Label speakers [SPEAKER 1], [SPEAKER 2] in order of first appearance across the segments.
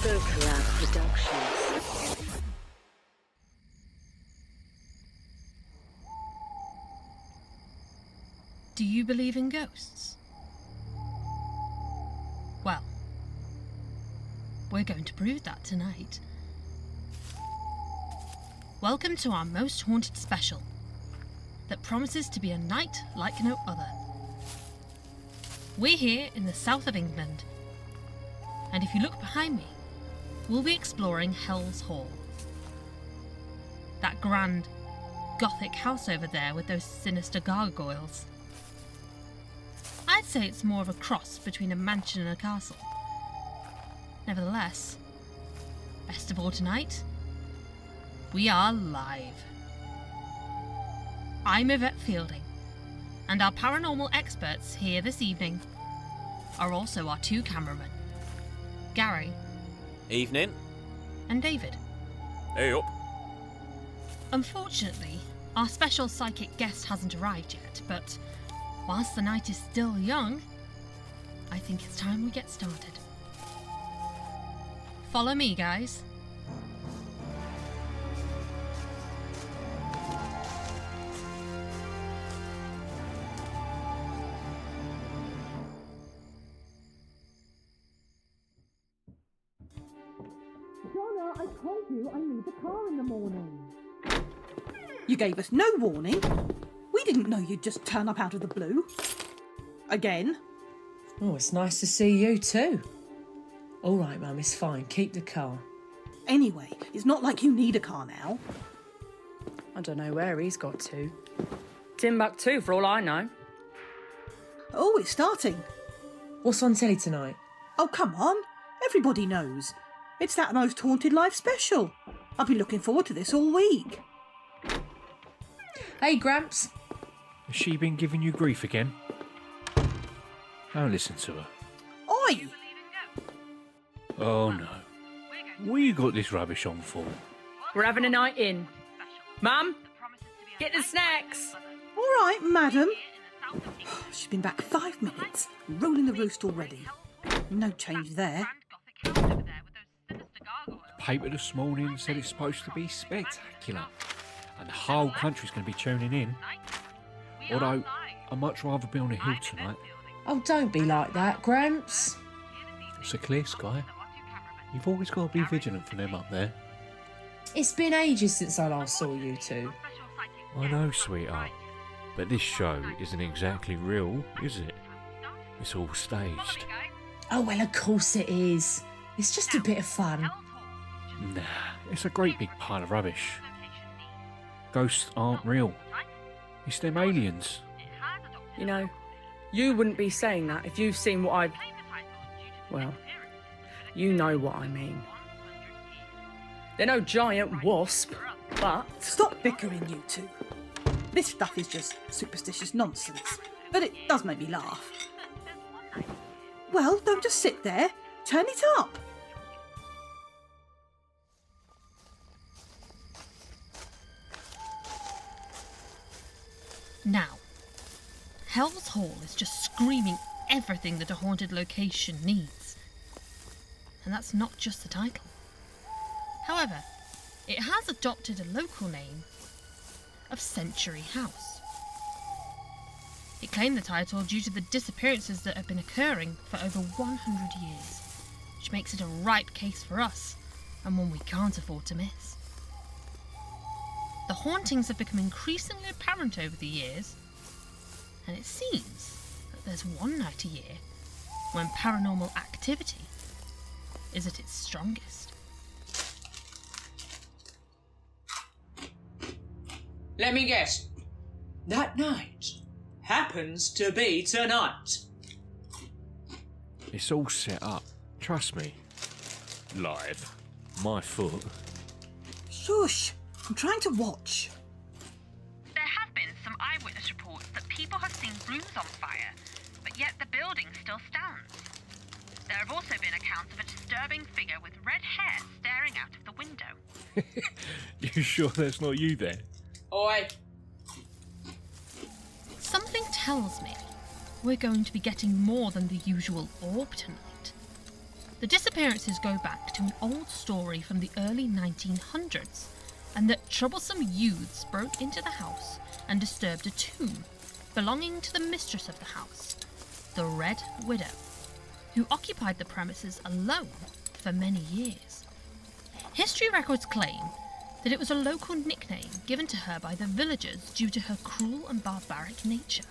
[SPEAKER 1] VocaLAB Productions.
[SPEAKER 2] Do you believe in ghosts? Well, we're going to prove that tonight. Welcome to our most haunted special that promises to be a night like no other. We're here in the south of England, and if you look behind me, we'll be exploring Hell's Hall. That grand, gothic house over there with those sinister gargoyles. I'd say it's more of a cross between a mansion and a castle. Nevertheless, best of all tonight, we are live. I'm Yvette Fielding, and our paranormal experts here this evening are also our two cameramen, Gary.
[SPEAKER 3] Evening.
[SPEAKER 2] And David.
[SPEAKER 3] Hey up.
[SPEAKER 2] Unfortunately, our special psychic guest hasn't arrived yet, but whilst the night is still young, I think it's time we get started. Follow me, guys.
[SPEAKER 4] Donna, I told you I need the car in the morning. You gave us no warning. We didn't know you'd just turn up out of the blue. Again.
[SPEAKER 5] Oh, it's nice to see you too. All right, Mum, it's fine. Keep the car.
[SPEAKER 4] Anyway, it's not like you need a car now.
[SPEAKER 6] I don't know where he's got to. Timbuktu, for all I know.
[SPEAKER 4] Oh, it's starting.
[SPEAKER 5] What's on telly tonight?
[SPEAKER 4] Oh, come on. Everybody knows. It's that Most Haunted Live special. I've been looking forward to this all week.
[SPEAKER 5] Hey, Gramps.
[SPEAKER 7] Has she been giving you grief again? Don't listen to her.
[SPEAKER 4] Oi!
[SPEAKER 7] Oh no. What you got this rubbish on for?
[SPEAKER 6] We're having a night in. Mum, get the snacks.
[SPEAKER 4] All right, madam. She's been back 5 minutes, rolling the roost already. No change there.
[SPEAKER 7] The paper this morning said it's supposed to be spectacular, and the whole country's going to be tuning in. Although, I'd much rather be on a hill tonight.
[SPEAKER 5] Oh, don't be like that, Gramps.
[SPEAKER 7] It's a clear sky. You've always got to be vigilant for them up there.
[SPEAKER 5] It's been ages since I last saw you two.
[SPEAKER 7] I know, sweetheart. But this show isn't exactly real, is it? It's all staged.
[SPEAKER 5] Oh, well, of course it is. It's just a bit of fun.
[SPEAKER 7] Nah, it's a great big pile of rubbish. Ghosts aren't real. It's them aliens.
[SPEAKER 6] You know, you wouldn't be saying that if you've seen what I've... Well, you know what I mean. They're no giant wasp, but...
[SPEAKER 4] Stop bickering, you two. This stuff is just superstitious nonsense, but it does make me laugh. Well, don't just sit there. Turn it up.
[SPEAKER 2] Now, Hell's Hall is just screaming everything that a haunted location needs. And that's not just the title. However, it has adopted a local name of Century House. It claimed the title due to the disappearances that have been occurring for over 100 years, which makes it a ripe case for us, and one we can't afford to miss. The hauntings have become increasingly apparent over the years, and it seems that there's one night a year when paranormal activity is at its strongest.
[SPEAKER 8] Let me guess. That night happens to be tonight.
[SPEAKER 7] It's all set up. Trust me. Live. My foot.
[SPEAKER 4] Shush. I'm trying to watch.
[SPEAKER 2] There have been some eyewitness reports that people have seen rooms on fire, but yet the building still stands. There have also been accounts of a disturbing figure with red hair staring out of the window.
[SPEAKER 7] You sure that's not you there?
[SPEAKER 8] Oi.
[SPEAKER 2] Something tells me we're going to be getting more than the usual orb tonight. The disappearances go back to an old story from the early 1900s, and that troublesome youths broke into the house and disturbed a tomb belonging to the mistress of the house, the Red Widow, who occupied the premises alone for many years. History records claim that it was a local nickname given to her by the villagers due to her cruel and barbaric nature,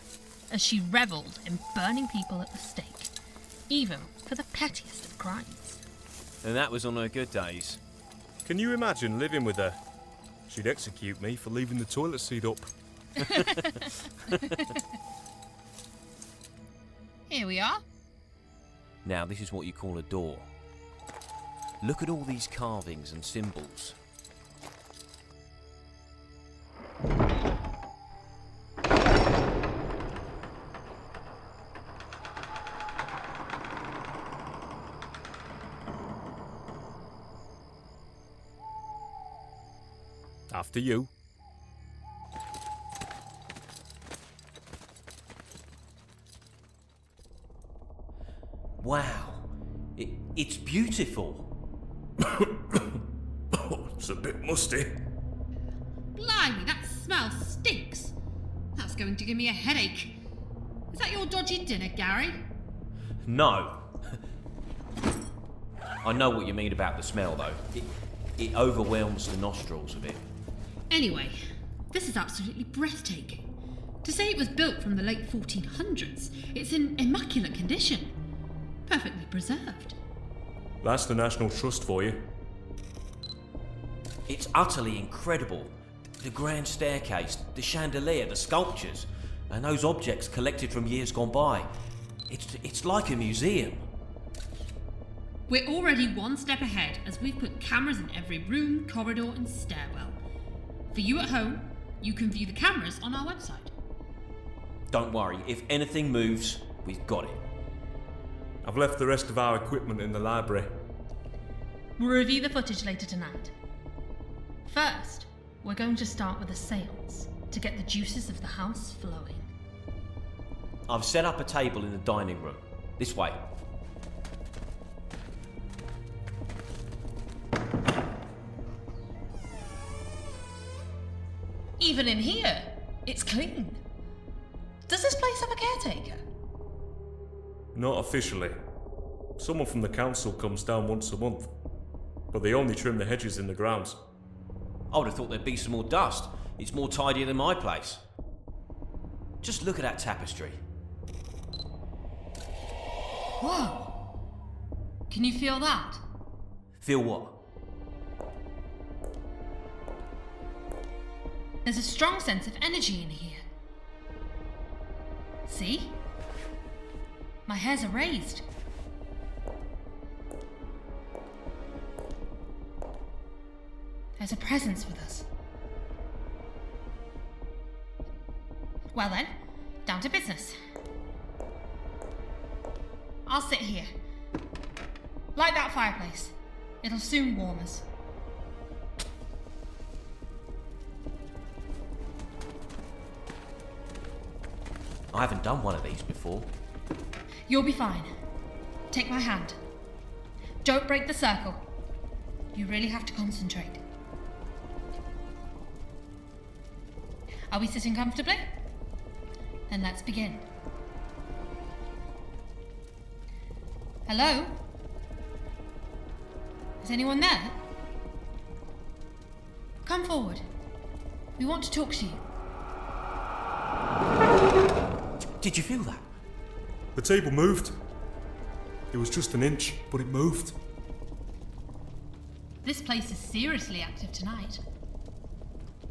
[SPEAKER 2] as she revelled in burning people at the stake, even for the pettiest of crimes.
[SPEAKER 3] And that was on her good days.
[SPEAKER 9] Can you imagine living with her? She'd execute me for leaving the toilet seat up.
[SPEAKER 2] Here we are.
[SPEAKER 3] Now, this is what you call a door. Look at all these carvings and symbols.
[SPEAKER 9] After you.
[SPEAKER 3] Wow, it's beautiful.
[SPEAKER 9] It's a bit musty.
[SPEAKER 2] Blimey, that smell stinks. That's going to give me a headache. Is that your dodgy dinner, Gary?
[SPEAKER 3] No. I know what you mean about the smell, though. It overwhelms the nostrils a bit.
[SPEAKER 2] Anyway, this is absolutely breathtaking. To say it was built from the late 1400s, it's in immaculate condition. Perfectly preserved.
[SPEAKER 9] That's the National Trust for you.
[SPEAKER 3] It's utterly incredible. The grand staircase, the chandelier, the sculptures, and those objects collected from years gone by. It's like a museum.
[SPEAKER 2] We're already one step ahead as we've put cameras in every room, corridor and stairwell. For you at home, you can view the cameras on our website.
[SPEAKER 3] Don't worry, if anything moves, we've got it.
[SPEAKER 9] I've left the rest of our equipment in the library.
[SPEAKER 2] We'll review the footage later tonight. First, we're going to start with a seance to get the juices of the house flowing.
[SPEAKER 3] I've set up a table in the dining room. This way.
[SPEAKER 2] Even in here, it's clean. Does this place have a caretaker?
[SPEAKER 9] Not officially. Someone from the council comes down once a month, but they only trim the hedges in the grounds.
[SPEAKER 3] I would have thought there'd be some more dust. It's more tidier than my place. Just look at that tapestry.
[SPEAKER 2] Whoa! Can you feel that?
[SPEAKER 3] Feel what?
[SPEAKER 2] There's a strong sense of energy in here. See? My hairs are raised. There's a presence with us. Well then, down to business. I'll sit here. Light that fireplace. It'll soon warm us.
[SPEAKER 3] I haven't done one of these before.
[SPEAKER 2] You'll be fine. Take my hand. Don't break the circle. You really have to concentrate. Are we sitting comfortably? Then let's begin. Hello? Is anyone there? Come forward. We want to talk to you.
[SPEAKER 3] Did you feel that?
[SPEAKER 9] The table moved. It was just an inch, but it moved.
[SPEAKER 2] This place is seriously active tonight.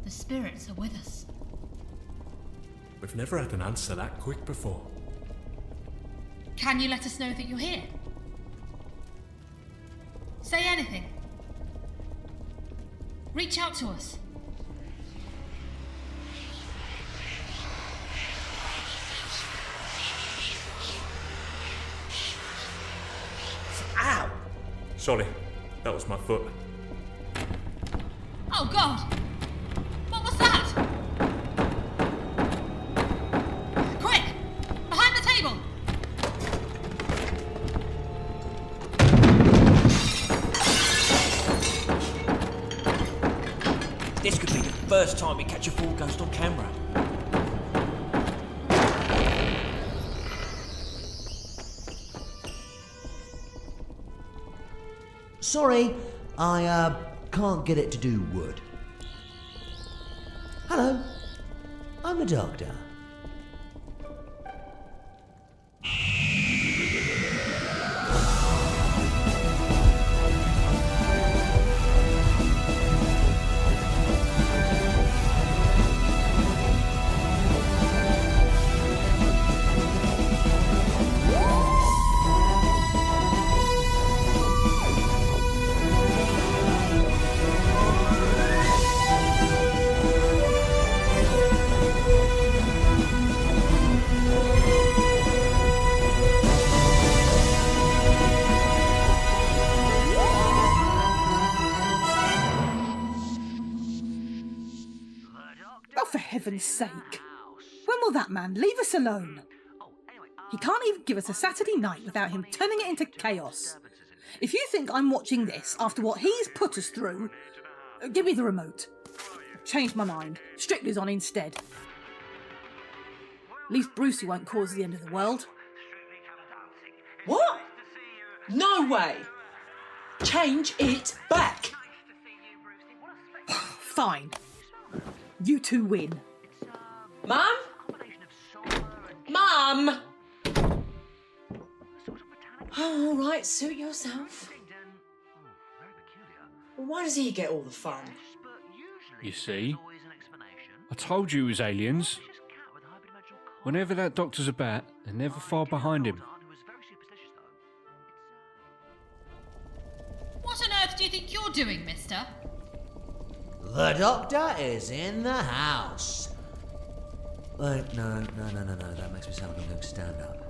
[SPEAKER 2] The spirits are with us.
[SPEAKER 9] We've never had an answer that quick before.
[SPEAKER 2] Can you let us know that you're here? Say anything. Reach out to us.
[SPEAKER 3] Ow!
[SPEAKER 9] Sorry, that was my foot.
[SPEAKER 2] Oh God! What was that? Quick! Behind the table!
[SPEAKER 3] This could be the first time we catch a full ghost on camera.
[SPEAKER 10] Sorry, I can't get it to do wood. Hello, I'm the doctor.
[SPEAKER 4] Oh, for heaven's sake. When will that man leave us alone? He can't even give us a Saturday night without him turning it into chaos. If you think I'm watching this after what he's put us through, give me the remote. I've changed my mind. Strictly's on instead. At least Brucey won't cause the end of the world.
[SPEAKER 8] What? No way! Change it back!
[SPEAKER 4] Fine. You two win.
[SPEAKER 8] Mum? Mum! Oh, all right, suit yourself. Why does he get all the fun?
[SPEAKER 7] You see? I told you it was aliens. Whenever that doctor's about, they're never far behind him.
[SPEAKER 2] What on earth do you think you're doing, mister?
[SPEAKER 10] The doctor is in the house. Wait, no, that makes me sound like I'm going to stand up.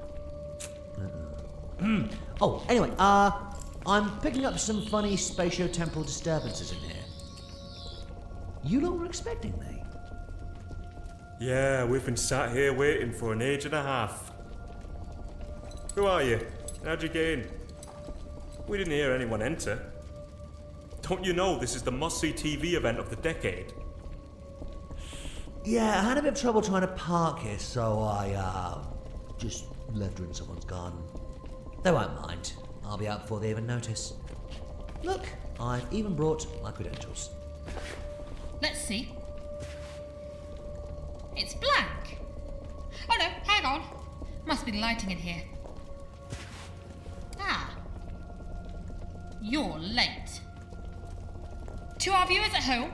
[SPEAKER 10] Oh, anyway, I'm picking up some funny spatio-temporal disturbances in here. You lot were expecting me?
[SPEAKER 9] Yeah, we've been sat here waiting for an age and a half. Who are you? How'd you get in? We didn't hear anyone enter. Don't you know this is the must-see TV event of the decade?
[SPEAKER 10] Yeah, I had a bit of trouble trying to park here, so I, just left her in someone's garden. They won't mind. I'll be out before they even notice. Look, I've even brought my credentials.
[SPEAKER 2] Let's see. It's blank. Oh no, hang on. Must be the lighting in here. Ah. You're late. To our viewers at home,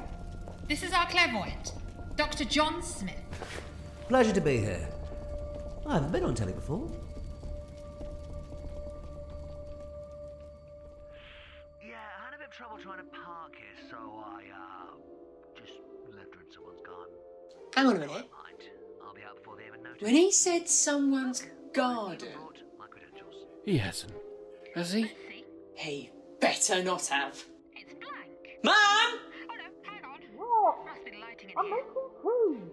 [SPEAKER 2] this is our clairvoyant, Dr. John Smith.
[SPEAKER 10] Pleasure to be here. I haven't been on telly before.
[SPEAKER 11] Yeah, I had a bit of trouble trying to park here, so I, just left her in someone's garden.
[SPEAKER 8] Hang on a minute.
[SPEAKER 11] I'll be out before they even notice.
[SPEAKER 8] When he said someone's garden,
[SPEAKER 11] My credentials.
[SPEAKER 7] He hasn't, has he?
[SPEAKER 8] he better not have.
[SPEAKER 2] It's blank.
[SPEAKER 8] Mum!
[SPEAKER 2] Oh no, hang on.
[SPEAKER 4] What?
[SPEAKER 2] Must be the lighting in
[SPEAKER 4] I'm
[SPEAKER 2] here.
[SPEAKER 4] making food.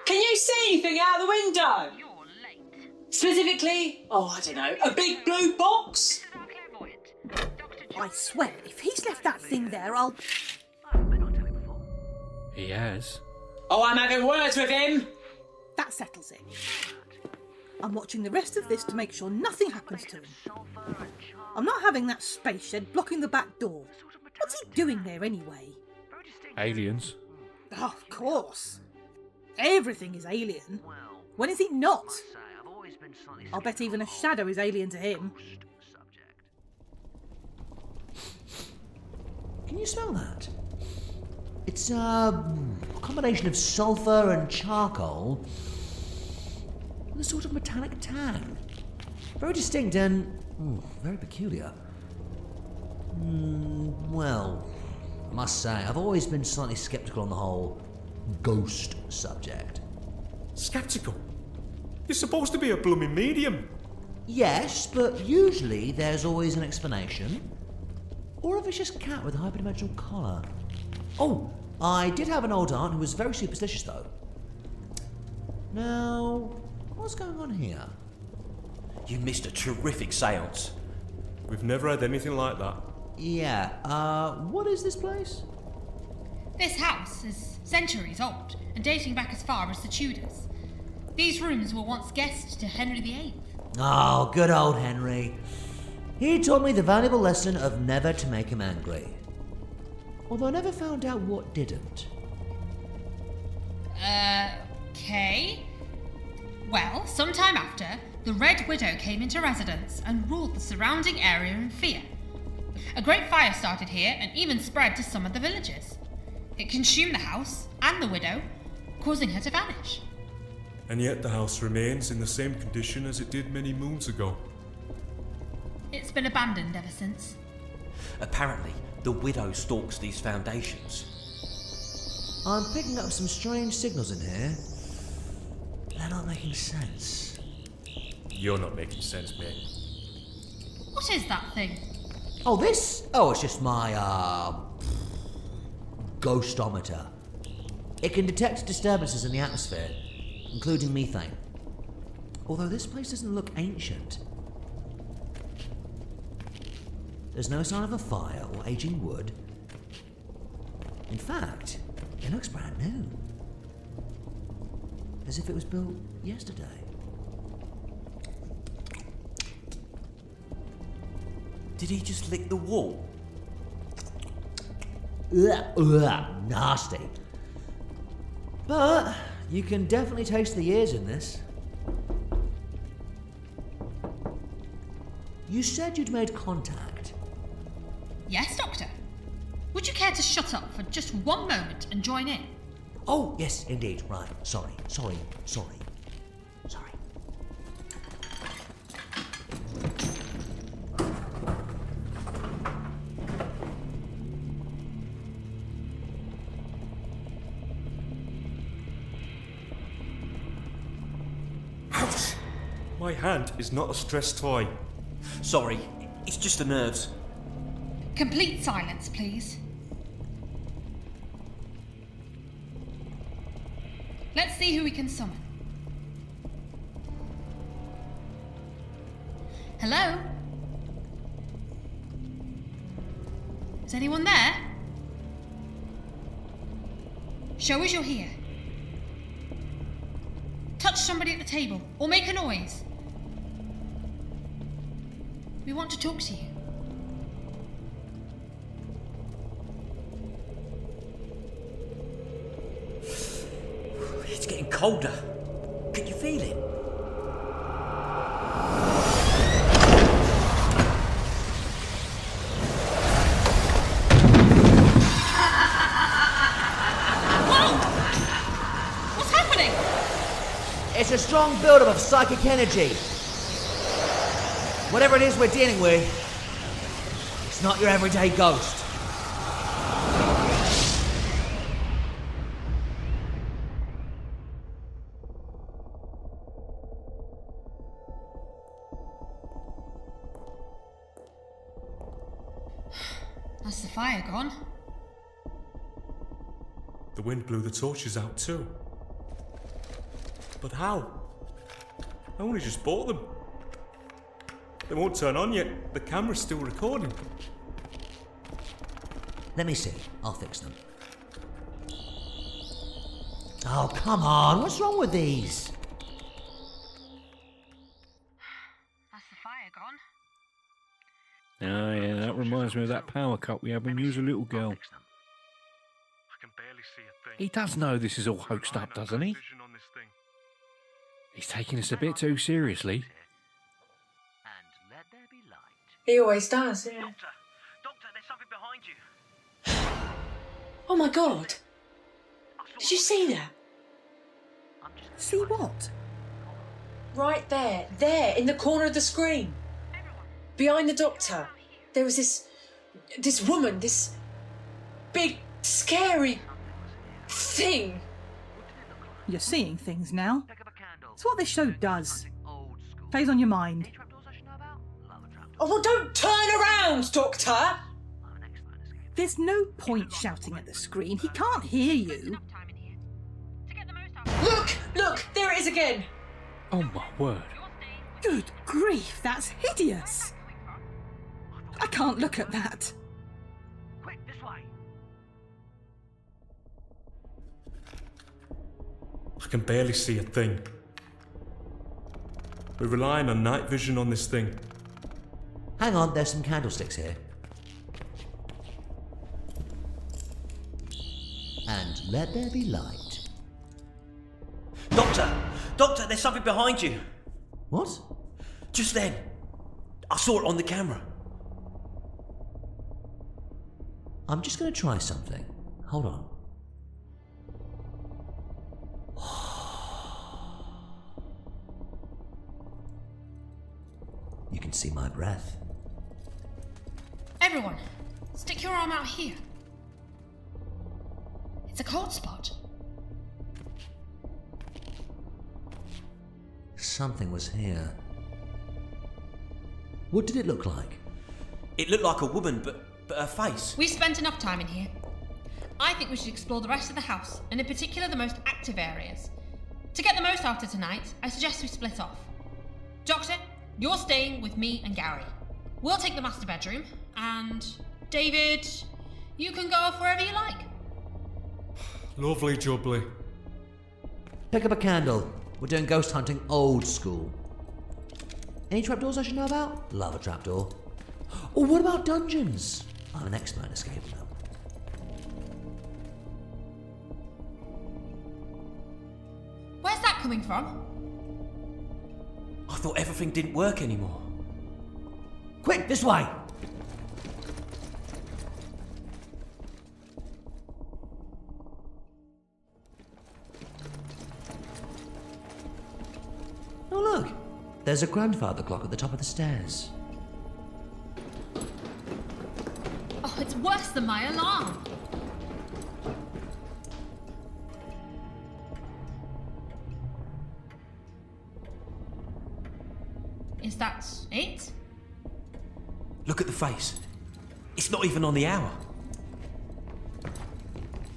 [SPEAKER 8] Can you see anything out the window?
[SPEAKER 2] You're late.
[SPEAKER 8] Specifically, I don't know, a big blue box?
[SPEAKER 2] This is our clairvoyant, Dr. John.
[SPEAKER 4] I swear, if he's left that thing there, I'll...
[SPEAKER 11] I haven't been on telly before.
[SPEAKER 7] He has.
[SPEAKER 8] Oh, I'm having words with him.
[SPEAKER 4] That settles it. I'm watching the rest of this to make sure nothing happens to him. I'm not having that space shed blocking the back door. What's he doing there anyway?
[SPEAKER 7] Aliens.
[SPEAKER 4] Oh, of course. Everything is alien. When is it not? I'll bet even a shadow is alien to him.
[SPEAKER 10] Can you smell that? It's a combination of sulphur and charcoal with a sort of metallic tang. Very distinct and very peculiar. Well, I must say, I've always been slightly sceptical on the whole ghost subject.
[SPEAKER 9] Skeptical? You're supposed to be a blooming medium.
[SPEAKER 10] Yes, but usually there's always an explanation. Or a vicious cat with a hyperdimensional collar. Oh, I did have an old aunt who was very superstitious, though. Now, what's going on here?
[SPEAKER 3] You missed a terrific seance.
[SPEAKER 9] We've never had anything like that.
[SPEAKER 10] Yeah, what is this place?
[SPEAKER 2] This house is centuries old and dating back as far as the Tudors. These rooms were once guest to Henry VIII.
[SPEAKER 10] Oh, good old Henry. He taught me the valuable lesson of never to make him angry. Although I never found out what didn't.
[SPEAKER 2] Okay. Well, sometime after, the Red Widow came into residence and ruled the surrounding area in fear. A great fire started here and even spread to some of the villages. It consumed the house and the widow, causing her to vanish.
[SPEAKER 9] And yet the house remains in the same condition as it did many moons ago.
[SPEAKER 2] It's been abandoned ever since.
[SPEAKER 3] Apparently, the widow stalks these foundations.
[SPEAKER 10] I'm picking up some strange signals in here. They're not making sense.
[SPEAKER 9] You're not making sense, mate.
[SPEAKER 2] What is that thing?
[SPEAKER 10] Oh, this? Oh, it's just my, ghostometer. It can detect disturbances in the atmosphere, including methane. Although this place doesn't look ancient. There's no sign of a fire or aging wood. In fact, it looks brand new. As if it was built yesterday.
[SPEAKER 3] Did he just lick the wall?
[SPEAKER 10] Nasty. But you can definitely taste the years in this. You said you'd made contact.
[SPEAKER 2] Yes, Doctor. Would you care to shut up for just one moment and join in?
[SPEAKER 10] Oh, yes, indeed. Right. Sorry.
[SPEAKER 9] Ouch! My hand is not a stress toy.
[SPEAKER 3] Sorry, it's just the nerves.
[SPEAKER 2] Complete silence, please. Let's see who we can summon. Hello? Is anyone there? Show us you're here. Touch somebody at the table, or make a noise. We want to talk to you.
[SPEAKER 3] It's getting colder. Can you feel it?
[SPEAKER 2] Whoa! What's happening?
[SPEAKER 10] It's a strong buildup of psychic energy. Whatever it is we're dealing with, it's not your everyday ghost.
[SPEAKER 2] That's the fire gone.
[SPEAKER 9] The wind blew the torches out too. But how? I only just bought them. They won't turn on yet. The camera's still recording.
[SPEAKER 10] Let me see. I'll fix them. Oh, come on. What's wrong with these?
[SPEAKER 2] That's the fire gone.
[SPEAKER 7] Oh, yeah, that reminds me of that power cut we had when you was a little girl. He does know this is all hoaxed up, doesn't he? He's taking us a bit too seriously.
[SPEAKER 6] He always does, yeah.
[SPEAKER 11] Doctor, there's something behind you.
[SPEAKER 6] Oh my God. Did you see that?
[SPEAKER 4] See what?
[SPEAKER 6] Right there, in the corner of the screen. Behind the doctor, there was this woman, this big, scary thing.
[SPEAKER 4] You're seeing things now. It's what this show does. Plays on your mind.
[SPEAKER 6] Oh, well, don't turn around, Doctor!
[SPEAKER 4] There's no point shouting at the screen. He can't hear you.
[SPEAKER 6] Look, there it is again.
[SPEAKER 7] Oh, my word.
[SPEAKER 4] Good grief, that's hideous. I can't look at that.
[SPEAKER 11] Quick, this way.
[SPEAKER 9] can barely see a thing. We're relying on night vision on this thing.
[SPEAKER 10] Hang on, there's some candlesticks here. And let there be light.
[SPEAKER 3] Doctor! Doctor, there's something behind you!
[SPEAKER 10] What?
[SPEAKER 3] Just then. I saw it on the camera.
[SPEAKER 10] I'm just going to try something. Hold on. You can see my breath.
[SPEAKER 2] Everyone, stick your arm out here. It's a cold spot.
[SPEAKER 10] Something was here. What did it look like?
[SPEAKER 3] It looked like a woman, but her face.
[SPEAKER 2] We've spent enough time in here. I think we should explore the rest of the house, and in particular the most active areas. To get the most out of tonight, I suggest we split off. Doctor, you're staying with me and Gary. We'll take the master bedroom, and David, you can go off wherever you like.
[SPEAKER 9] Lovely jubbly.
[SPEAKER 10] Pick up a candle. We're doing ghost hunting old school. Any trapdoors I should know about? Love a trapdoor. Or what about dungeons? I'm an expert in escaping them.
[SPEAKER 2] Where's that coming from?
[SPEAKER 3] I thought everything didn't work anymore.
[SPEAKER 10] Quick, this way! Oh look, there's a grandfather clock at the top of the stairs.
[SPEAKER 2] Oh, it's worse than my alarm. Is that it?
[SPEAKER 3] Look at the face. It's not even on the hour.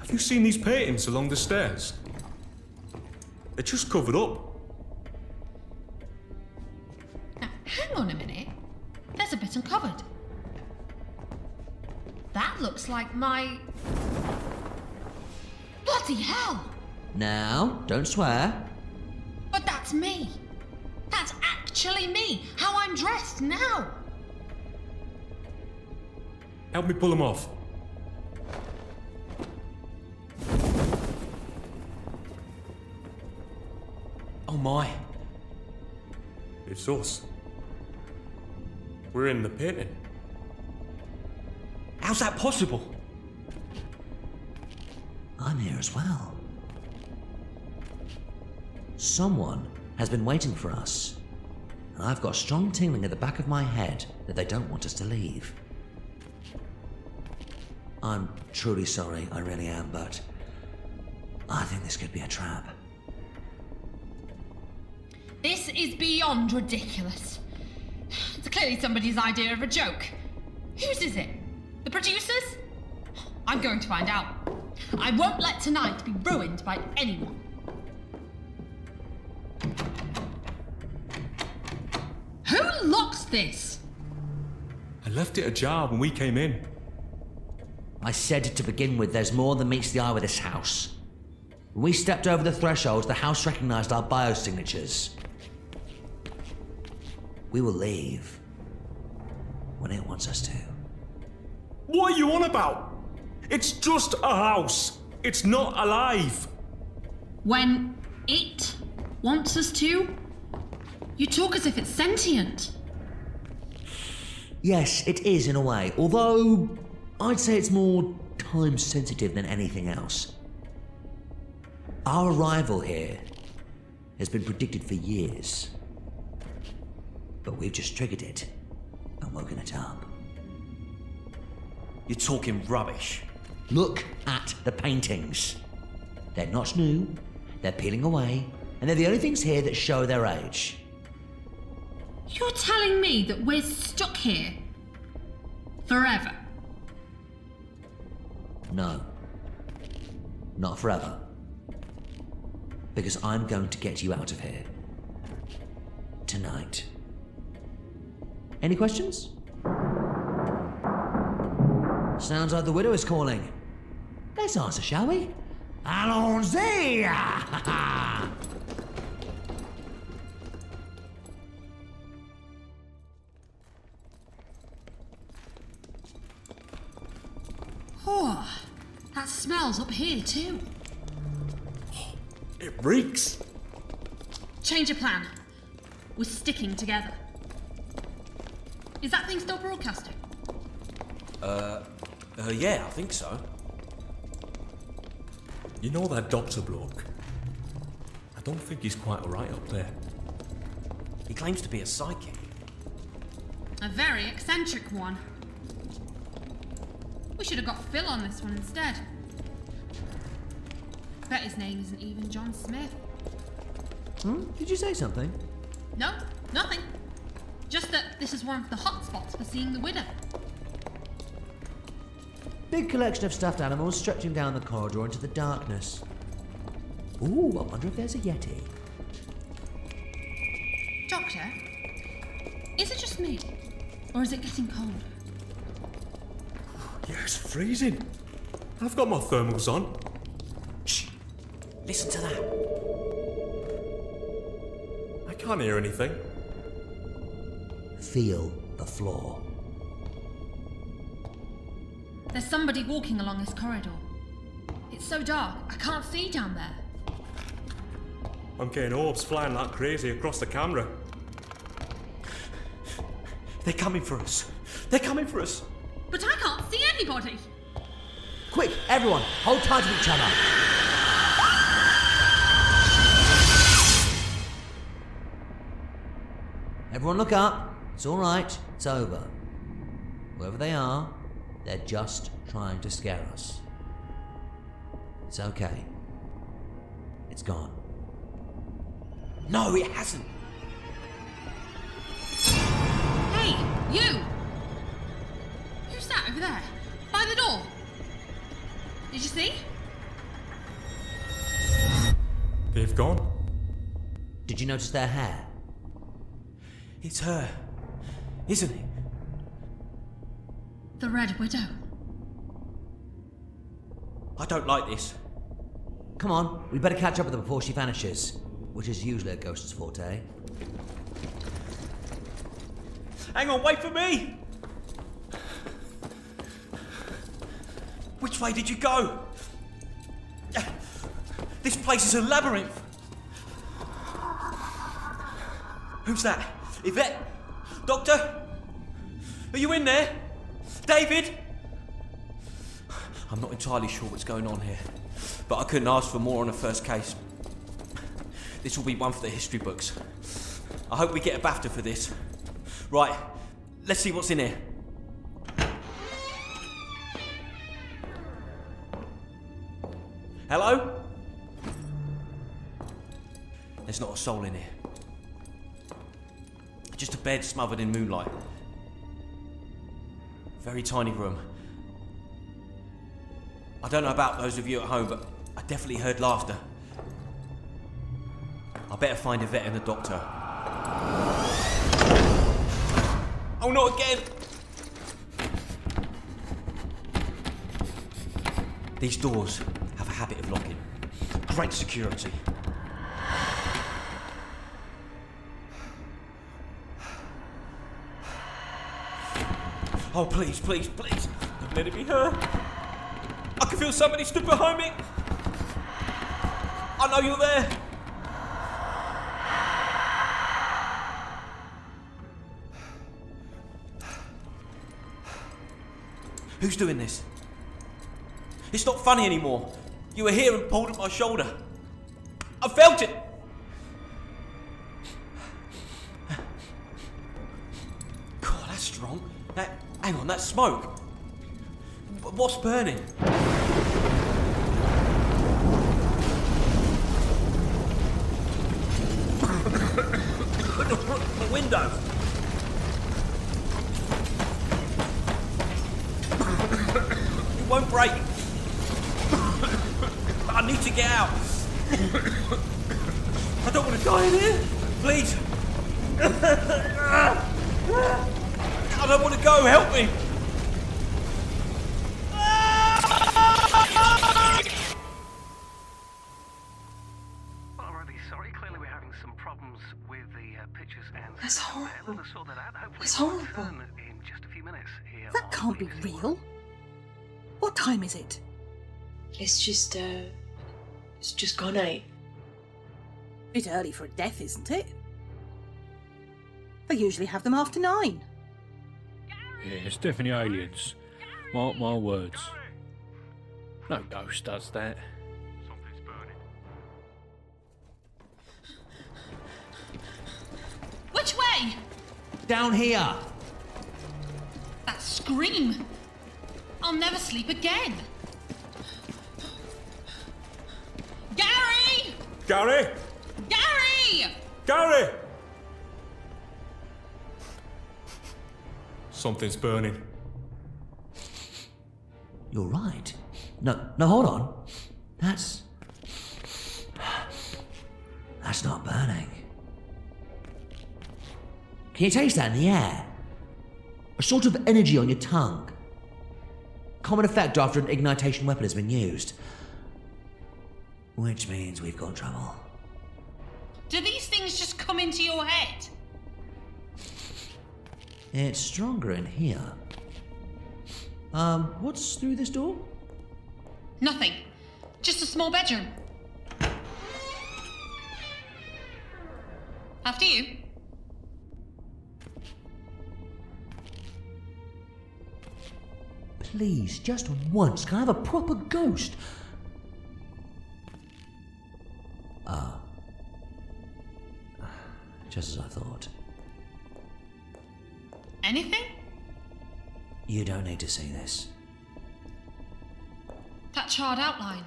[SPEAKER 9] Have you seen these paintings along the stairs? They're just covered up.
[SPEAKER 2] Now, hang on a minute. There's a bit uncovered. That looks like my... Bloody hell!
[SPEAKER 10] Now, don't swear.
[SPEAKER 2] But that's me. That's actually me. How I'm dressed now.
[SPEAKER 9] Help me pull them off.
[SPEAKER 3] Oh my.
[SPEAKER 9] It's us. We're in the painting.
[SPEAKER 3] How's that possible?
[SPEAKER 10] I'm here as well. Someone has been waiting for us. And I've got a strong tingling at the back of my head that they don't want us to leave. I'm truly sorry, I really am, but I think this could be a trap.
[SPEAKER 2] This is beyond ridiculous. It's clearly somebody's idea of a joke. Whose is it? The producers? I'm going to find out. I won't let tonight be ruined by anyone. Who locked this?
[SPEAKER 9] I left it ajar when we came in.
[SPEAKER 10] I said to begin with, there's more than meets the eye with this house. When we stepped over the threshold, the house recognized our biosignatures. We will leave when it wants us to.
[SPEAKER 9] What are you on about? It's just a house. It's not alive.
[SPEAKER 2] When it wants us to? You talk as if it's sentient.
[SPEAKER 10] Yes, it is in a way, although I'd say it's more time sensitive than anything else. Our arrival here has been predicted for years, but we've just triggered it and woken it up.
[SPEAKER 3] You're talking rubbish.
[SPEAKER 10] Look at the paintings. They're not new, they're peeling away, and they're the only things here that show their age.
[SPEAKER 2] You're telling me that we're stuck here forever?
[SPEAKER 10] No. Not forever. Because I'm going to get you out of here. Tonight. Any questions? Sounds like the widow is calling. Let's answer, shall we? Allons-y!
[SPEAKER 2] Oh, that smells up here too.
[SPEAKER 9] It reeks.
[SPEAKER 2] Change of plan. We're sticking together. Is that thing still broadcasting?
[SPEAKER 3] Yeah, I think so.
[SPEAKER 9] You know that doctor bloke? I don't think he's quite alright up there.
[SPEAKER 3] He claims to be a psychic.
[SPEAKER 2] A very eccentric one. We should have got Phil on this one instead. Bet his name isn't even John Smith.
[SPEAKER 10] Did you say something?
[SPEAKER 2] No, nothing. Just that this is one of the hot spots for seeing the widow.
[SPEAKER 10] Big collection of stuffed animals stretching down the corridor into the darkness. Ooh, I wonder if there's a Yeti.
[SPEAKER 2] Doctor, is it just me? Or is it getting colder?
[SPEAKER 9] Yeah, it's freezing. I've got my thermals on.
[SPEAKER 3] Shh! Listen to that.
[SPEAKER 9] I can't hear anything.
[SPEAKER 10] Feel the floor.
[SPEAKER 2] There's somebody walking along this corridor. It's so dark, I can't see down there.
[SPEAKER 9] I'm getting orbs flying like crazy across the camera.
[SPEAKER 3] They're coming for us. They're coming for us.
[SPEAKER 2] But I can't see anybody.
[SPEAKER 10] Quick, everyone, hold tight to each other. Everyone look up. It's all right. It's over. Whoever they are, they're just trying to scare us. It's okay. It's gone.
[SPEAKER 3] No, it hasn't.
[SPEAKER 2] Hey, you! Who's that over there? By the door? Did you see?
[SPEAKER 9] They've gone.
[SPEAKER 10] Did you notice their hair?
[SPEAKER 3] It's her, isn't it?
[SPEAKER 2] The Red Widow.
[SPEAKER 3] I don't like this.
[SPEAKER 10] Come on, we better catch up with her before she vanishes, which is usually a ghost's forte.
[SPEAKER 3] Hang on, wait for me! Which way did you go? This place is a labyrinth. Who's that? Yvette? Doctor? Are you in there? David? I'm not entirely sure what's going on here, but I couldn't ask for more on a first case. This will be one for the history books. I hope we get a BAFTA for this. Right, let's see what's in here. Hello? There's not a soul in here. Just a bed smothered in moonlight. Very tiny room. I don't know about those of you at home, but I definitely heard laughter. I better find Yvette and the doctor. Oh, not again! These doors have a habit of locking. Great security. Oh, please, please, please. Don't let it be her. I can feel somebody stood behind me. I know you're there. Who's doing this? It's not funny anymore. You were here and pulled at my shoulder. I felt it. God, that's strong. Hang on, that's smoke. What's burning? The window. It won't break. I need to get out. I don't want to die in here. Please. I don't want to go. Help me.
[SPEAKER 5] It's horrible. It's horrible.
[SPEAKER 4] That can't be real. What time is it?
[SPEAKER 5] It's just gone 8.
[SPEAKER 4] Bit early for a death, isn't it? They usually have them after 9.
[SPEAKER 7] Yeah, it's definitely aliens. Mark my words. No ghost does that.
[SPEAKER 2] Which way?
[SPEAKER 10] Down here!
[SPEAKER 2] That scream! I'll never sleep again! Gary!
[SPEAKER 9] Gary!
[SPEAKER 2] Gary!
[SPEAKER 9] Gary! Something's burning.
[SPEAKER 10] You're right. No, hold on. That's not burning. Can you taste that in the air? A sort of energy on your tongue. Common effect after an ignitation weapon has been used. Which means we've got trouble.
[SPEAKER 2] Do these things just come into your head?
[SPEAKER 10] It's stronger in here. What's through this door?
[SPEAKER 2] Nothing. Just a small bedroom. After you.
[SPEAKER 10] Please, just once, can I have a proper ghost? Just as I thought.
[SPEAKER 2] Anything?
[SPEAKER 10] You don't need to see this.
[SPEAKER 2] That charred outline.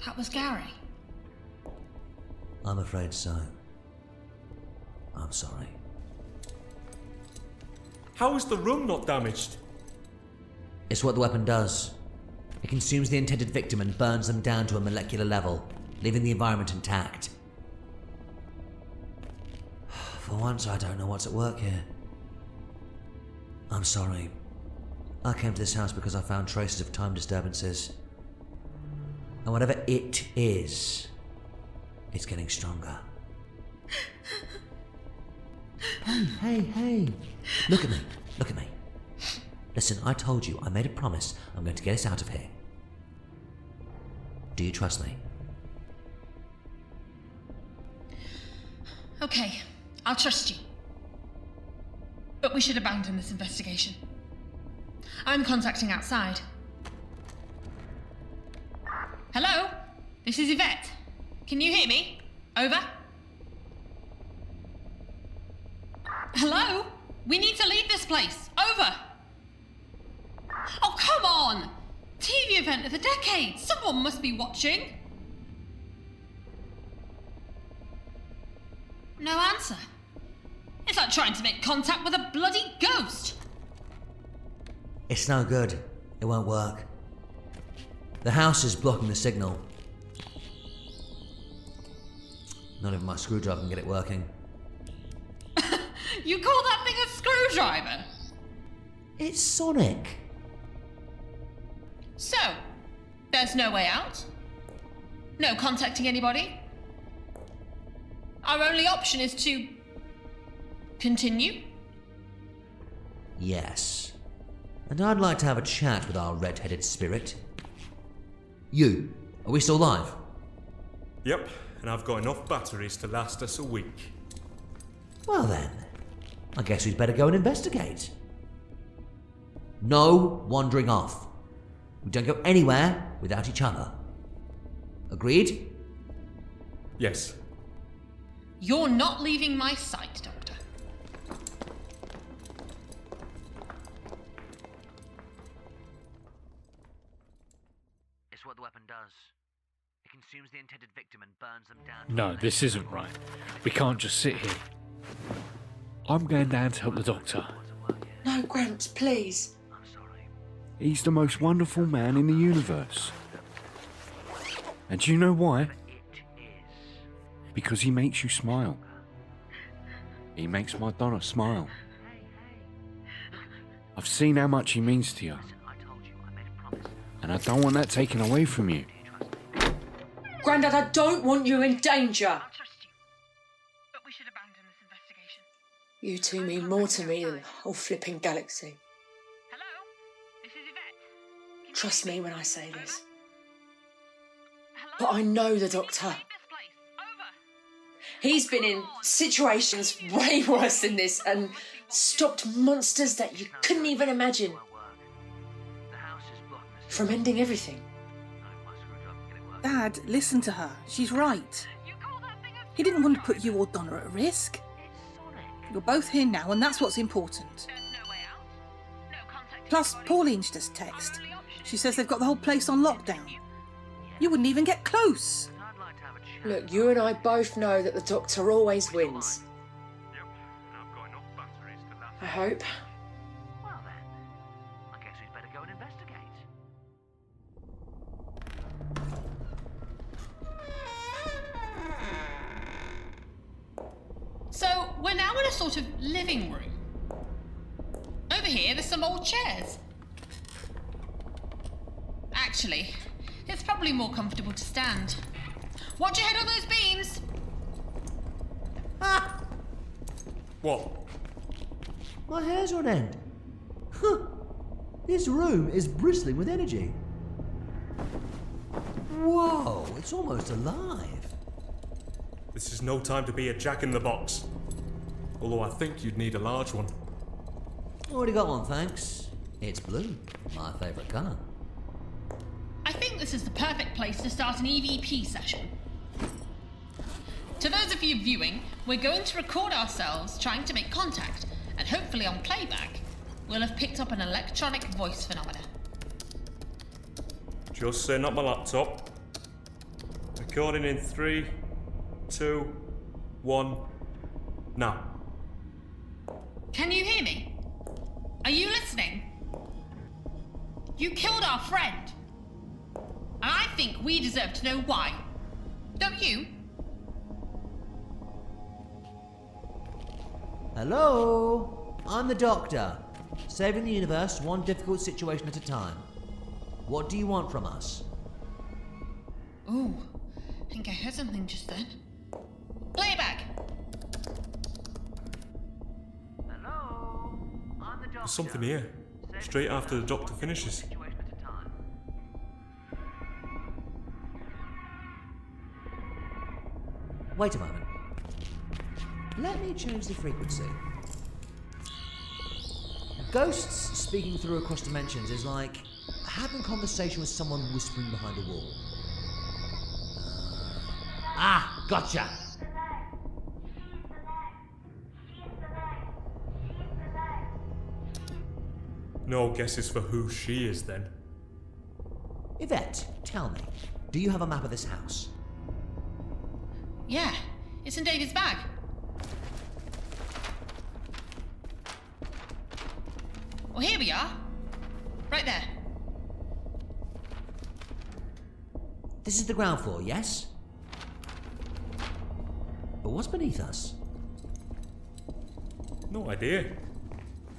[SPEAKER 2] That was Gary.
[SPEAKER 10] I'm afraid so. I'm sorry.
[SPEAKER 9] How is the room not damaged?
[SPEAKER 10] It's what the weapon does. It consumes the intended victim and burns them down to a molecular level, leaving the environment intact. For once, I don't know what's at work here. I'm sorry. I came to this house because I found traces of time disturbances. And whatever it is, it's getting stronger. Hey. Look at me. Listen, I told you, I made a promise. I'm going to get us out of here. Do you trust me?
[SPEAKER 2] Okay, I'll trust you. But we should abandon this investigation. I'm contacting outside. Hello? This is Yvette. Can you hear me? Over? Hello? We need to leave this place. Over. Oh, come on! TV event of the decade. Someone must be watching. No answer. It's like trying to make contact with a bloody ghost.
[SPEAKER 10] It's no good. It won't work. The house is blocking the signal. Not even my screwdriver can get it working.
[SPEAKER 2] You call that thing a screwdriver?
[SPEAKER 10] It's Sonic.
[SPEAKER 2] So, there's no way out? No contacting anybody? Our only option is to continue?
[SPEAKER 10] Yes. And I'd like to have a chat with our red-headed spirit. You, are we still live?
[SPEAKER 9] Yep, and I've got enough batteries to last us a week.
[SPEAKER 10] Well then, I guess we'd better go and investigate. No wandering off. We don't go anywhere without each other. Agreed?
[SPEAKER 9] Yes.
[SPEAKER 2] You're not leaving my sight, Doctor.
[SPEAKER 11] It's what the weapon does. It consumes the intended victim and burns them down.
[SPEAKER 7] No, this isn't right. We can't just sit here. I'm going down to help the doctor.
[SPEAKER 5] No, Gramps, please.
[SPEAKER 7] He's the most wonderful man in the universe. And do you know why? Because he makes you smile. He makes my Donna smile. I've seen how much he means to you. And I don't want that taken away from you.
[SPEAKER 5] Grandad, I don't want you in danger.
[SPEAKER 2] But we should abandon
[SPEAKER 5] You two mean more to me than the whole flipping galaxy.
[SPEAKER 6] Hello? This is Yvette.
[SPEAKER 5] Trust me when I say this. But I know the Doctor. He's been in situations way worse than this and stopped monsters that you couldn't even imagine. From ending everything.
[SPEAKER 4] Dad, listen to her. She's right. He didn't want to put you or Donna at risk. You're both here now, and that's what's important. Plus, Pauline's just text. She says they've got the whole place on lockdown. You wouldn't even get close.
[SPEAKER 5] Look, you and I both know that the Doctor always wins. I hope.
[SPEAKER 11] Well then, I guess we'd better go and investigate.
[SPEAKER 2] So, we're now in a sort of living room. Over here, there's some old chairs. Actually, it's probably more comfortable to stand. Watch your head on those beams!
[SPEAKER 10] Ah!
[SPEAKER 9] What?
[SPEAKER 10] My hair's on end. Huh. This room is bristling with energy. Whoa, it's almost alive.
[SPEAKER 9] This is no time to be a jack-in-the-box. Although I think you'd need a large one.
[SPEAKER 10] Already got one, thanks. It's blue, my favourite colour.
[SPEAKER 2] I think this is the perfect place to start an EVP session. To those of you viewing, we're going to record ourselves trying to make contact, and hopefully on playback, we'll have picked up an electronic voice phenomena.
[SPEAKER 9] Just setting up my laptop. Recording in 3, 2, 1, now.
[SPEAKER 2] Can you hear me? Are you listening? You killed our friend. And I think we deserve to know why. Don't you?
[SPEAKER 10] Hello? I'm the Doctor. Saving the universe one difficult situation at a time. What do you want from us?
[SPEAKER 2] Ooh, I think I heard something just then. Play it back.
[SPEAKER 11] Hello? I'm the Doctor.
[SPEAKER 9] There's something here. Straight after the Doctor finishes.
[SPEAKER 10] Wait a moment. Let me change the frequency. Ghosts speaking through across dimensions is like having a conversation with someone whispering behind a wall. Gotcha!
[SPEAKER 9] No guesses for who she is then.
[SPEAKER 10] Yvette, tell me, do you have a map of this house?
[SPEAKER 2] Yeah, it's in David's bag. Well, here we are. Right there.
[SPEAKER 10] This is the ground floor, yes? But what's beneath us?
[SPEAKER 9] No idea.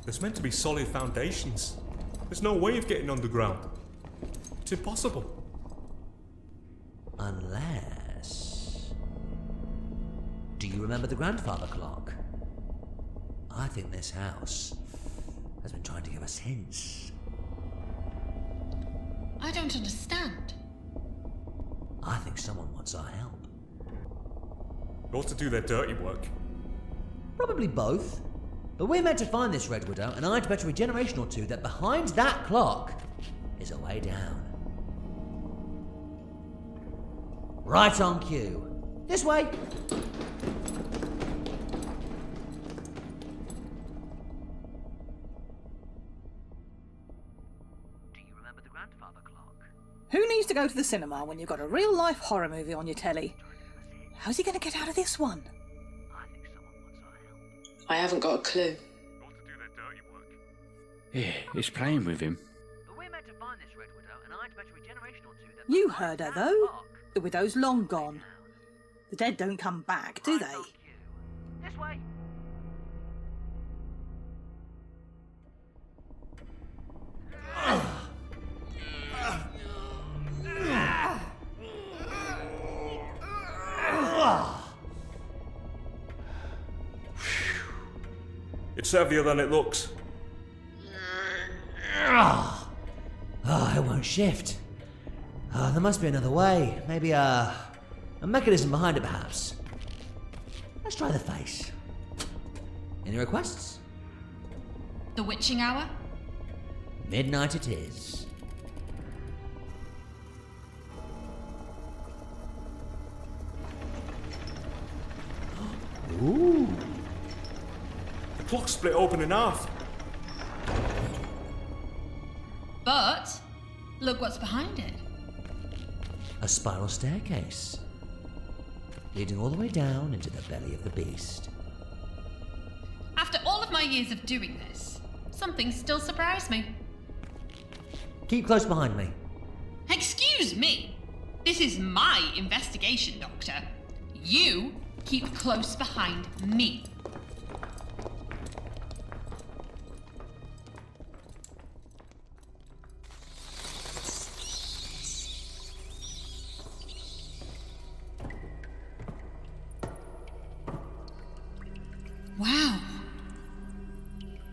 [SPEAKER 9] There's meant to be solid foundations. There's no way of getting underground. It's impossible.
[SPEAKER 10] Unless... Do you remember the grandfather clock? I think this house has been trying to give us hints.
[SPEAKER 2] I don't understand.
[SPEAKER 10] I think someone wants our help.
[SPEAKER 9] They ought to do their dirty work.
[SPEAKER 10] Probably both. But we're meant to find this Red Widow, and I'd bet a regeneration or two that behind that clock is a way down. Right on cue. This way!
[SPEAKER 11] Do you remember the grandfather clock?
[SPEAKER 4] Who needs to go to the cinema when you've got a real-life horror movie on your telly? How's he going to get out of this one?
[SPEAKER 5] I haven't got a clue.
[SPEAKER 7] Yeah, it's playing with him.
[SPEAKER 11] But we're meant to find this Red Widow, and I'd bet a regeneration or two that...
[SPEAKER 4] You heard her, though. The widow's long gone. The dead don't come back, do they?
[SPEAKER 11] This way.
[SPEAKER 9] It's heavier than it looks.
[SPEAKER 10] It won't shift. There must be another way. Maybe a mechanism behind it, perhaps. Let's try the face. Any requests?
[SPEAKER 2] The witching hour?
[SPEAKER 10] Midnight it is. Ooh.
[SPEAKER 9] The clock split open in half.
[SPEAKER 2] But look what's behind it.
[SPEAKER 10] A spiral staircase, leading all the way down into the belly of the beast.
[SPEAKER 2] After all of my years of doing this, something still surprised me.
[SPEAKER 10] Keep close behind me.
[SPEAKER 2] Excuse me! This is my investigation, Doctor. You keep close behind me. Wow.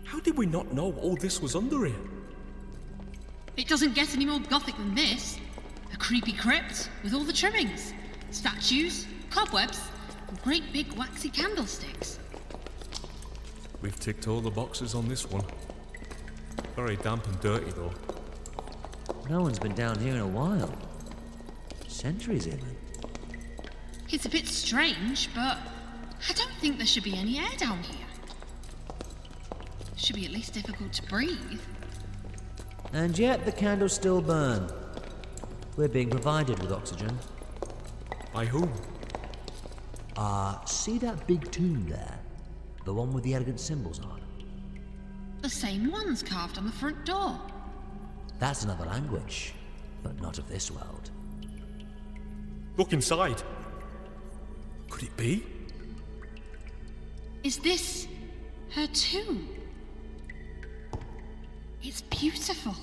[SPEAKER 9] How did we not know all this was under here?
[SPEAKER 2] It doesn't get any more gothic than this. A creepy crypt with all the trimmings. Statues, cobwebs, and great big waxy candlesticks.
[SPEAKER 9] We've ticked all the boxes on this one. Very damp and dirty, though.
[SPEAKER 10] No one's been down here in a while. Centuries even.
[SPEAKER 2] It's a bit strange, but I don't think there should be any air down here. It should be at least difficult to breathe.
[SPEAKER 10] And yet the candles still burn. We're being provided with oxygen.
[SPEAKER 9] By whom?
[SPEAKER 10] See that big tomb there? The one with the elegant symbols on?
[SPEAKER 2] The same ones carved on the front door.
[SPEAKER 10] That's another language, but not of this world.
[SPEAKER 9] Look inside. Could it be?
[SPEAKER 2] Is this her tomb? It's beautiful.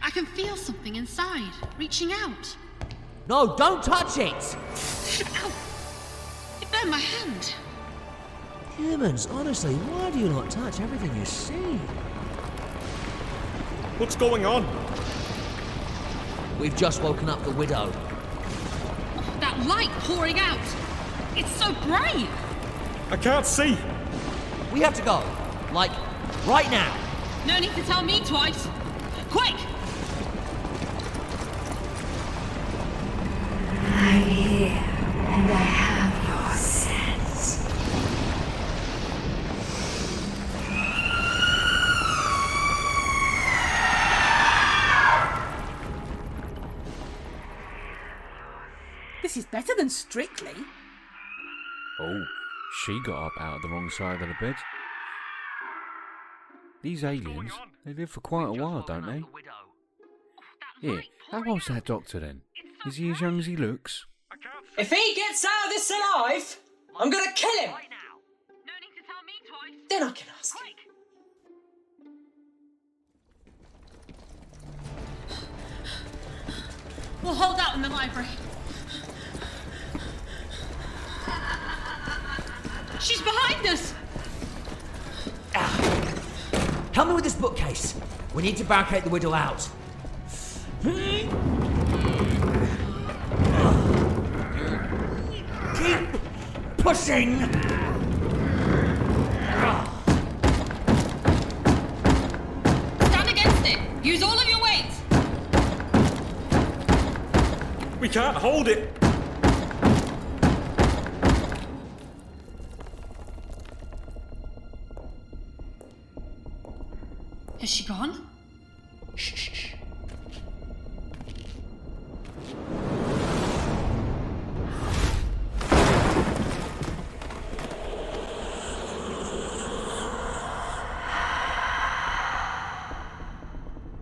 [SPEAKER 2] I can feel something inside, reaching out.
[SPEAKER 10] No, don't touch it!
[SPEAKER 2] Ow! It burned my hand.
[SPEAKER 10] Humans, honestly, why do you not touch everything you see?
[SPEAKER 9] What's going on?
[SPEAKER 10] We've just woken up the widow.
[SPEAKER 2] That light pouring out. It's so bright.
[SPEAKER 9] I can't see.
[SPEAKER 10] We have to go. Like, right now.
[SPEAKER 2] No need to tell me twice. Quick!
[SPEAKER 1] I'm here, and I have your scent.
[SPEAKER 4] This is better than Strictly.
[SPEAKER 7] Oh, she got up out of the wrong side of the bed. These aliens, they live for quite a while, don't they? Yeah, how old's that doctor then? Is he as young as he looks?
[SPEAKER 5] If he gets out of this alive, I'm gonna kill him. Then I can ask him.
[SPEAKER 2] We'll hold out in the library. She's behind us!
[SPEAKER 10] Help me with this bookcase. We need to barricade the widow out. Keep pushing!
[SPEAKER 2] Stand against it! Use all of your weight!
[SPEAKER 9] We can't hold it.
[SPEAKER 2] Has she gone?
[SPEAKER 10] Shh.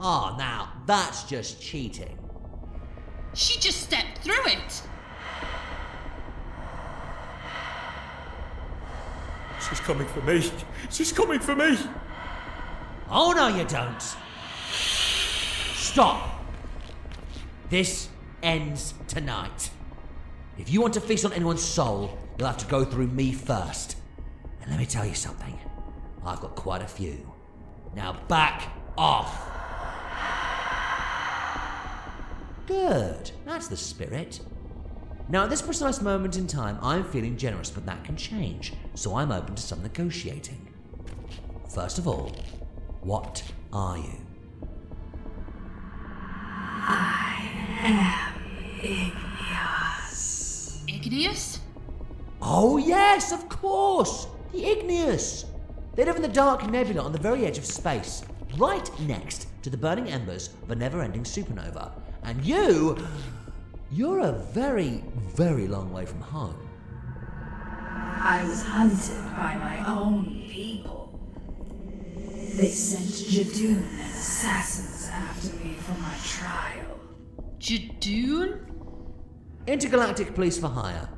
[SPEAKER 10] Oh, now, that's just cheating.
[SPEAKER 2] She just stepped through it!
[SPEAKER 9] She's coming for me. She's coming for me.
[SPEAKER 10] Oh, no, you don't. Stop. This ends tonight. If you want to feast on anyone's soul, you'll have to go through me first. And let me tell you something. I've got quite a few. Now back off! Good, that's the spirit. Now at this precise moment in time, I'm feeling generous, but that can change, so I'm open to some negotiating. First of all, what are you?
[SPEAKER 1] I am Igneous.
[SPEAKER 2] Igneous?
[SPEAKER 10] Oh yes, of course! The Igneous! They live in the dark nebula on the very edge of space, right next to the burning embers of a never-ending supernova. And you're a very, very long way from home.
[SPEAKER 1] I was hunted by my own people. They sent Jadoon and assassins after me for my trial.
[SPEAKER 2] Jadoon?
[SPEAKER 10] Intergalactic Police for Hire.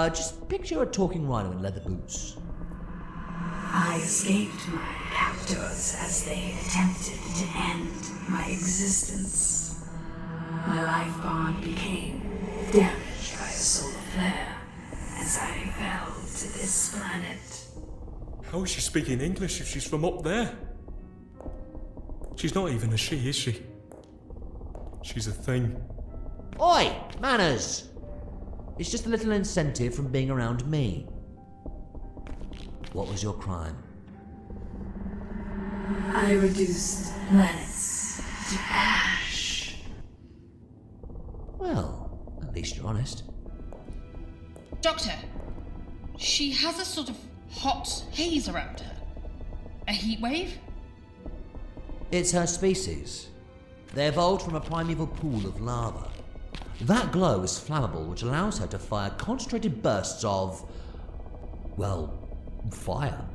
[SPEAKER 10] Just picture a talking rhino in leather boots.
[SPEAKER 1] I escaped my captors as they attempted to end my existence. My life bond became damaged by a solar flare as I fell to this planet.
[SPEAKER 9] How is she speaking English if she's from up there? She's not even a she, is she? She's a thing.
[SPEAKER 10] Oi! Manners! It's just a little incentive from being around me. What was your crime?
[SPEAKER 1] I reduced planets to ash.
[SPEAKER 10] Well, at least you're honest.
[SPEAKER 2] Doctor, she has a sort of hot haze around her. A heat wave?
[SPEAKER 10] It's her species. They evolved from a primeval pool of lava. That glow is flammable, which allows her to fire concentrated bursts of, well, fire.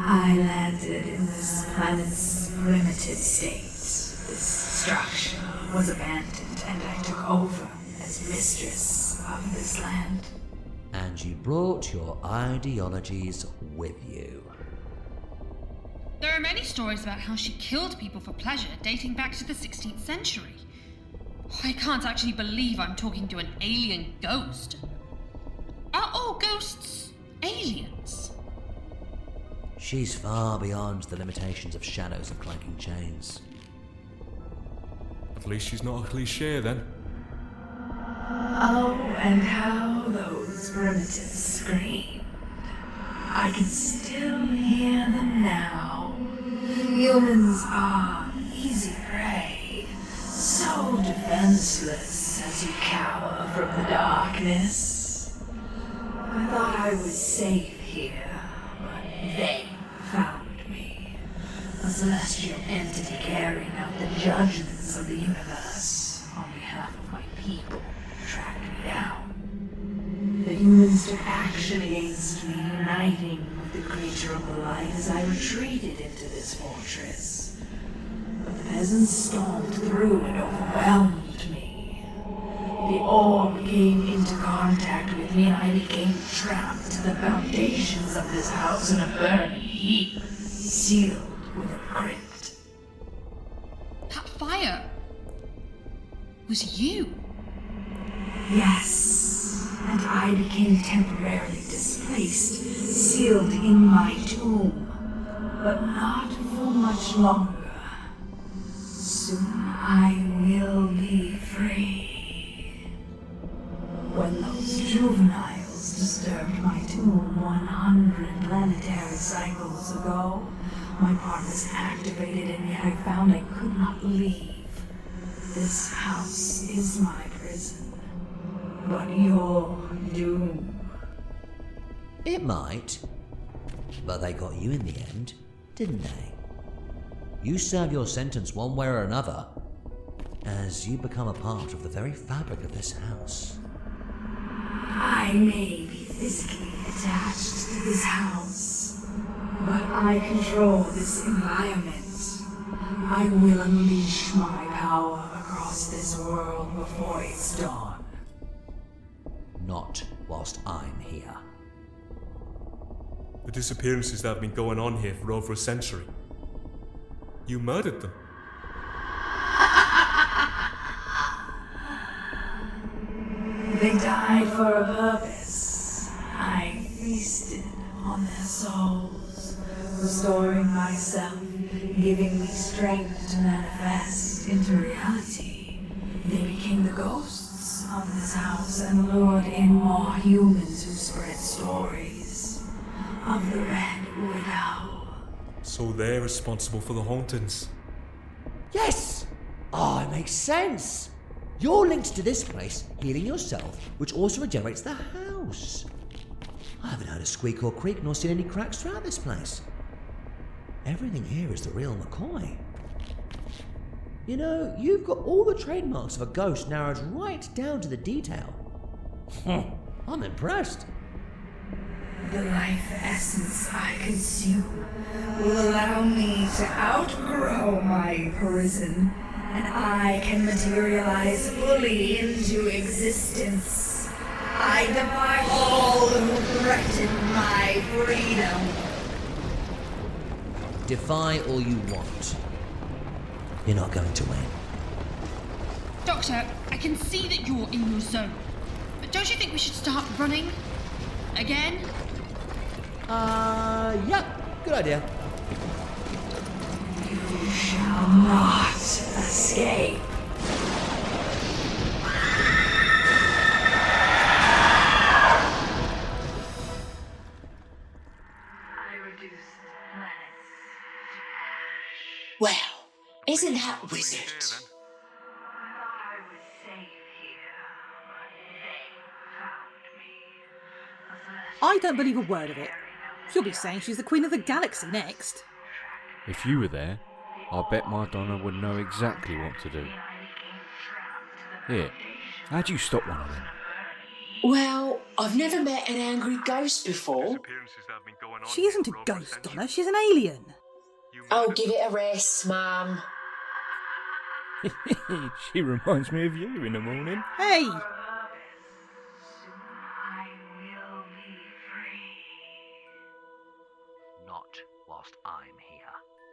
[SPEAKER 1] I landed in this planet's primitive state. This structure was abandoned and I took over as mistress of this land.
[SPEAKER 10] And you brought your ideologies with you.
[SPEAKER 2] There are many stories about how she killed people for pleasure dating back to the 16th century. I can't actually believe I'm talking to an alien ghost. Are all ghosts aliens?
[SPEAKER 10] She's far beyond the limitations of shadows and clanking chains.
[SPEAKER 9] At least she's not a cliché then.
[SPEAKER 1] Oh, and how those primitives screamed. I can still hear them now. Humans are easy prey, so defenseless as you cower from the darkness. I thought I was safe here, but they found me. A celestial entity carrying out the judgments of the universe on behalf of my people tracked me down. The humans took action against me, uniting with the creature of the light as I retreated into this fortress. But the peasants stormed through and overwhelmed me. The orb came into contact with me and I became trapped to the foundations of this house in a burning heap, sealed with a crypt.
[SPEAKER 2] That fire was you.
[SPEAKER 1] Yes, and I became temporarily displaced, sealed in my tomb, but not for much longer. Soon I will be free. When those juveniles disturbed my tomb 100 planetary cycles ago, my part was activated and yet I found I could not leave. This house is my prison. But your doom.
[SPEAKER 10] It might. But they got you in the end, didn't they? You serve your sentence one way or another, as you become a part of the very fabric of this house.
[SPEAKER 1] I may be physically attached to this house, but I control this environment. I will unleash my power across this world before it's dawn.
[SPEAKER 10] Not whilst I'm here.
[SPEAKER 9] The disappearances that have been going on here for over a century. You murdered them.
[SPEAKER 1] They died for a purpose. I feasted on their souls, restoring myself, giving me strength to manifest into reality. They became the ghosts of this house and lured in more humans who spread stories of the Red Widow.
[SPEAKER 9] So they're responsible for the hauntings.
[SPEAKER 10] Yes! Oh, it makes sense. You're linked to this place, healing yourself, which also regenerates the house. I haven't heard a squeak or creak nor seen any cracks throughout this place. Everything here is the real McCoy. You know, you've got all the trademarks of a ghost narrowed right down to the detail. I'm impressed.
[SPEAKER 1] The life essence I consume will allow me to outgrow my prison, and I can materialize fully into existence. I defy all who threaten my freedom.
[SPEAKER 10] Defy all you want. You're not going to win.
[SPEAKER 2] Doctor, I can see that you're in your zone. But don't you think we should start running? Again?
[SPEAKER 10] Yeah, good idea.
[SPEAKER 1] You shall not escape.
[SPEAKER 5] Well, isn't that wizard?
[SPEAKER 4] I don't believe a word of it. She'll be saying she's the Queen of the Galaxy next.
[SPEAKER 7] If you were there, I bet my Donna would know exactly what to do. Here, how'd you stop one of them?
[SPEAKER 5] Well, I've never met an angry ghost before.
[SPEAKER 4] She isn't a ghost, Donna. She's an alien.
[SPEAKER 5] Oh, give it a rest, Mum.
[SPEAKER 7] She reminds me of you in the morning.
[SPEAKER 4] Hey!
[SPEAKER 11] Not whilst I'm here.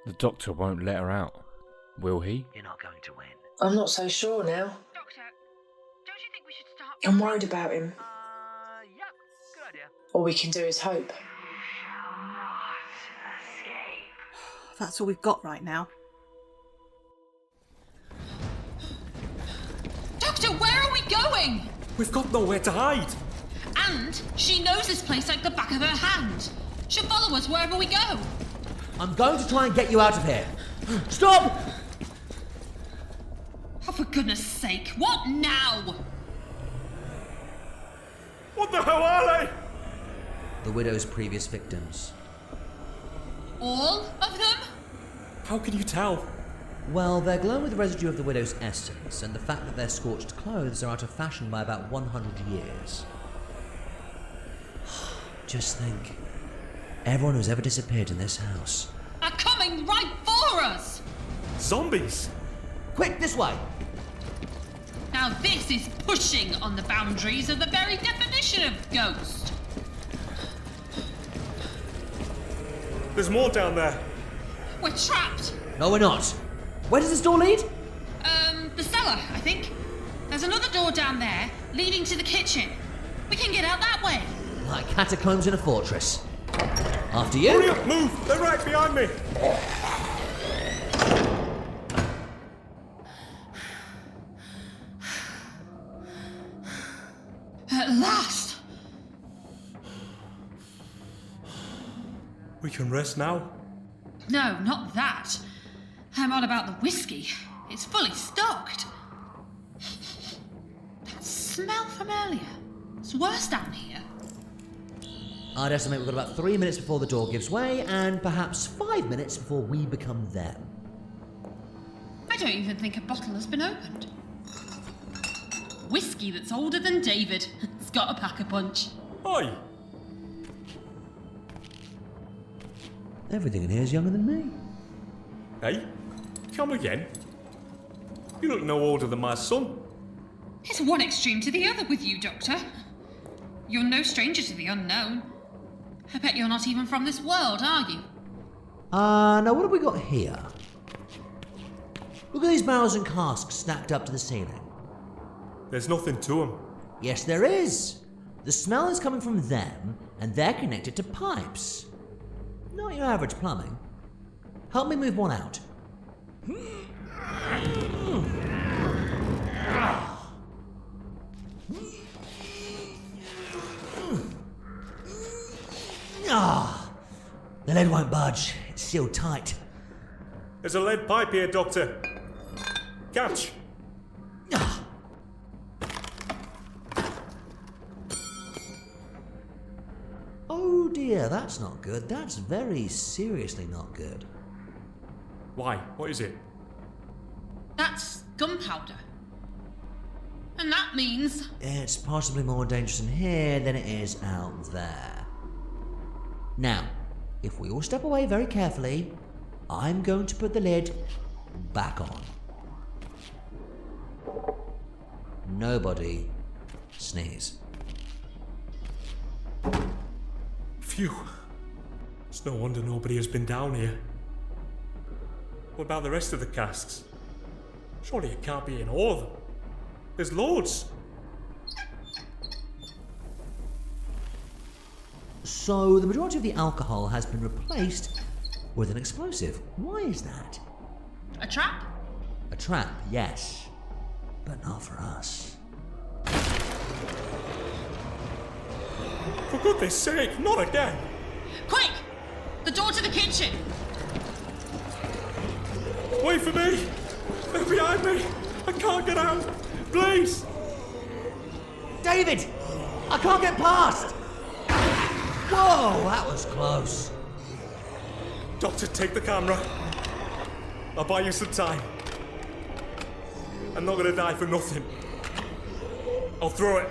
[SPEAKER 7] The doctor won't let her out, will he?
[SPEAKER 11] You're not going to win.
[SPEAKER 5] I'm not so sure now.
[SPEAKER 2] Doctor, don't you think we should start...
[SPEAKER 5] I'm worried about him.
[SPEAKER 11] Yeah, good idea.
[SPEAKER 5] All we can do is hope.
[SPEAKER 4] That's all we've got right now.
[SPEAKER 2] Doctor, where are we going?
[SPEAKER 9] We've got nowhere to hide.
[SPEAKER 2] And she knows this place like the back of her hand. She'll follow us wherever we go.
[SPEAKER 10] I'm going to try and get you out of here. Stop!
[SPEAKER 2] Oh, for goodness sake, what now?
[SPEAKER 9] What the hell are they?
[SPEAKER 10] The widow's previous victims.
[SPEAKER 2] All of them?
[SPEAKER 9] How can you tell?
[SPEAKER 10] Well, they're glowing with the residue of the widow's essence, and the fact that their scorched clothes are out of fashion by about 100 years. Just think. Everyone who's ever disappeared in this house
[SPEAKER 2] Are coming right for us!
[SPEAKER 9] Zombies?
[SPEAKER 10] Quick, this way!
[SPEAKER 2] Now this is pushing on the boundaries of the very definition of ghost.
[SPEAKER 9] There's more down there.
[SPEAKER 2] We're trapped.
[SPEAKER 10] No, we're not. Where does this door lead?
[SPEAKER 2] The cellar, I think. There's another door down there, leading to the kitchen. We can get out that way.
[SPEAKER 10] Like catacombs in a fortress. After you.
[SPEAKER 9] Hurry up, move! They're right behind me!
[SPEAKER 2] At last!
[SPEAKER 9] We can rest now.
[SPEAKER 2] No, not that. I'm on about the whiskey. It's fully stocked. That smell from earlier. It's worse down here.
[SPEAKER 10] I'd estimate we've got about 3 minutes before the door gives way, and perhaps 5 minutes before we become them.
[SPEAKER 2] I don't even think a bottle has been opened. Whiskey that's older than David. It's got a pack a punch.
[SPEAKER 9] Oi!
[SPEAKER 10] Everything in here is younger than me.
[SPEAKER 9] Hey? Come again? You look no older than my son.
[SPEAKER 2] It's one extreme to the other with you, Doctor. You're no stranger to the unknown. I bet you're not even from this world, are you?
[SPEAKER 10] Now what have we got here? Look at these barrels and casks stacked up to the ceiling.
[SPEAKER 9] There's nothing to them.
[SPEAKER 10] Yes, there is. The smell is coming from them, and they're connected to pipes. Not your average plumbing. Help me move one out. The lid won't budge. It's sealed tight.
[SPEAKER 9] There's a lead pipe here, Doctor. Catch.
[SPEAKER 10] Oh dear, that's not good. That's very seriously not good.
[SPEAKER 9] Why? What is it?
[SPEAKER 2] That's gunpowder. And that means...
[SPEAKER 10] It's possibly more dangerous in here than it is out there. Now, if we all step away very carefully, I'm going to put the lid back on. Nobody sneeze.
[SPEAKER 9] Phew. It's no wonder nobody has been down here. What about the rest of the casks? Surely it can't be in all of them. There's loads.
[SPEAKER 10] So the majority of the alcohol has been replaced with an explosive. Why is that?
[SPEAKER 2] A trap?
[SPEAKER 10] A trap, yes. But not for us.
[SPEAKER 9] For goodness sake, not again!
[SPEAKER 2] Quick! The door to the kitchen!
[SPEAKER 9] Wait for me! They're behind me! I can't get out! Please!
[SPEAKER 10] David! I can't get past! Whoa, that was close.
[SPEAKER 9] Doctor, take the camera. I'll buy you some time. I'm not gonna die for nothing. I'll throw it.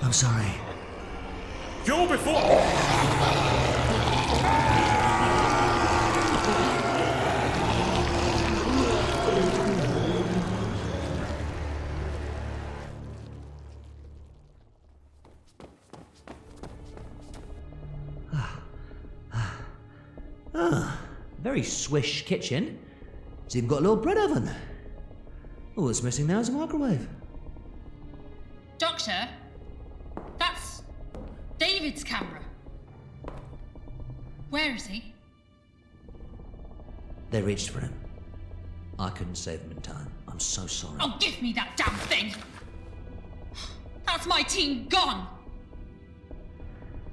[SPEAKER 10] I'm sorry.
[SPEAKER 9] Go before!
[SPEAKER 10] Very swish kitchen. It's even got a little bread oven. All that's missing now is a microwave.
[SPEAKER 2] Doctor, that's David's camera. Where is he?
[SPEAKER 10] They reached for him. I couldn't save him in time. I'm so sorry.
[SPEAKER 2] Oh, give me that damn thing! That's my team gone!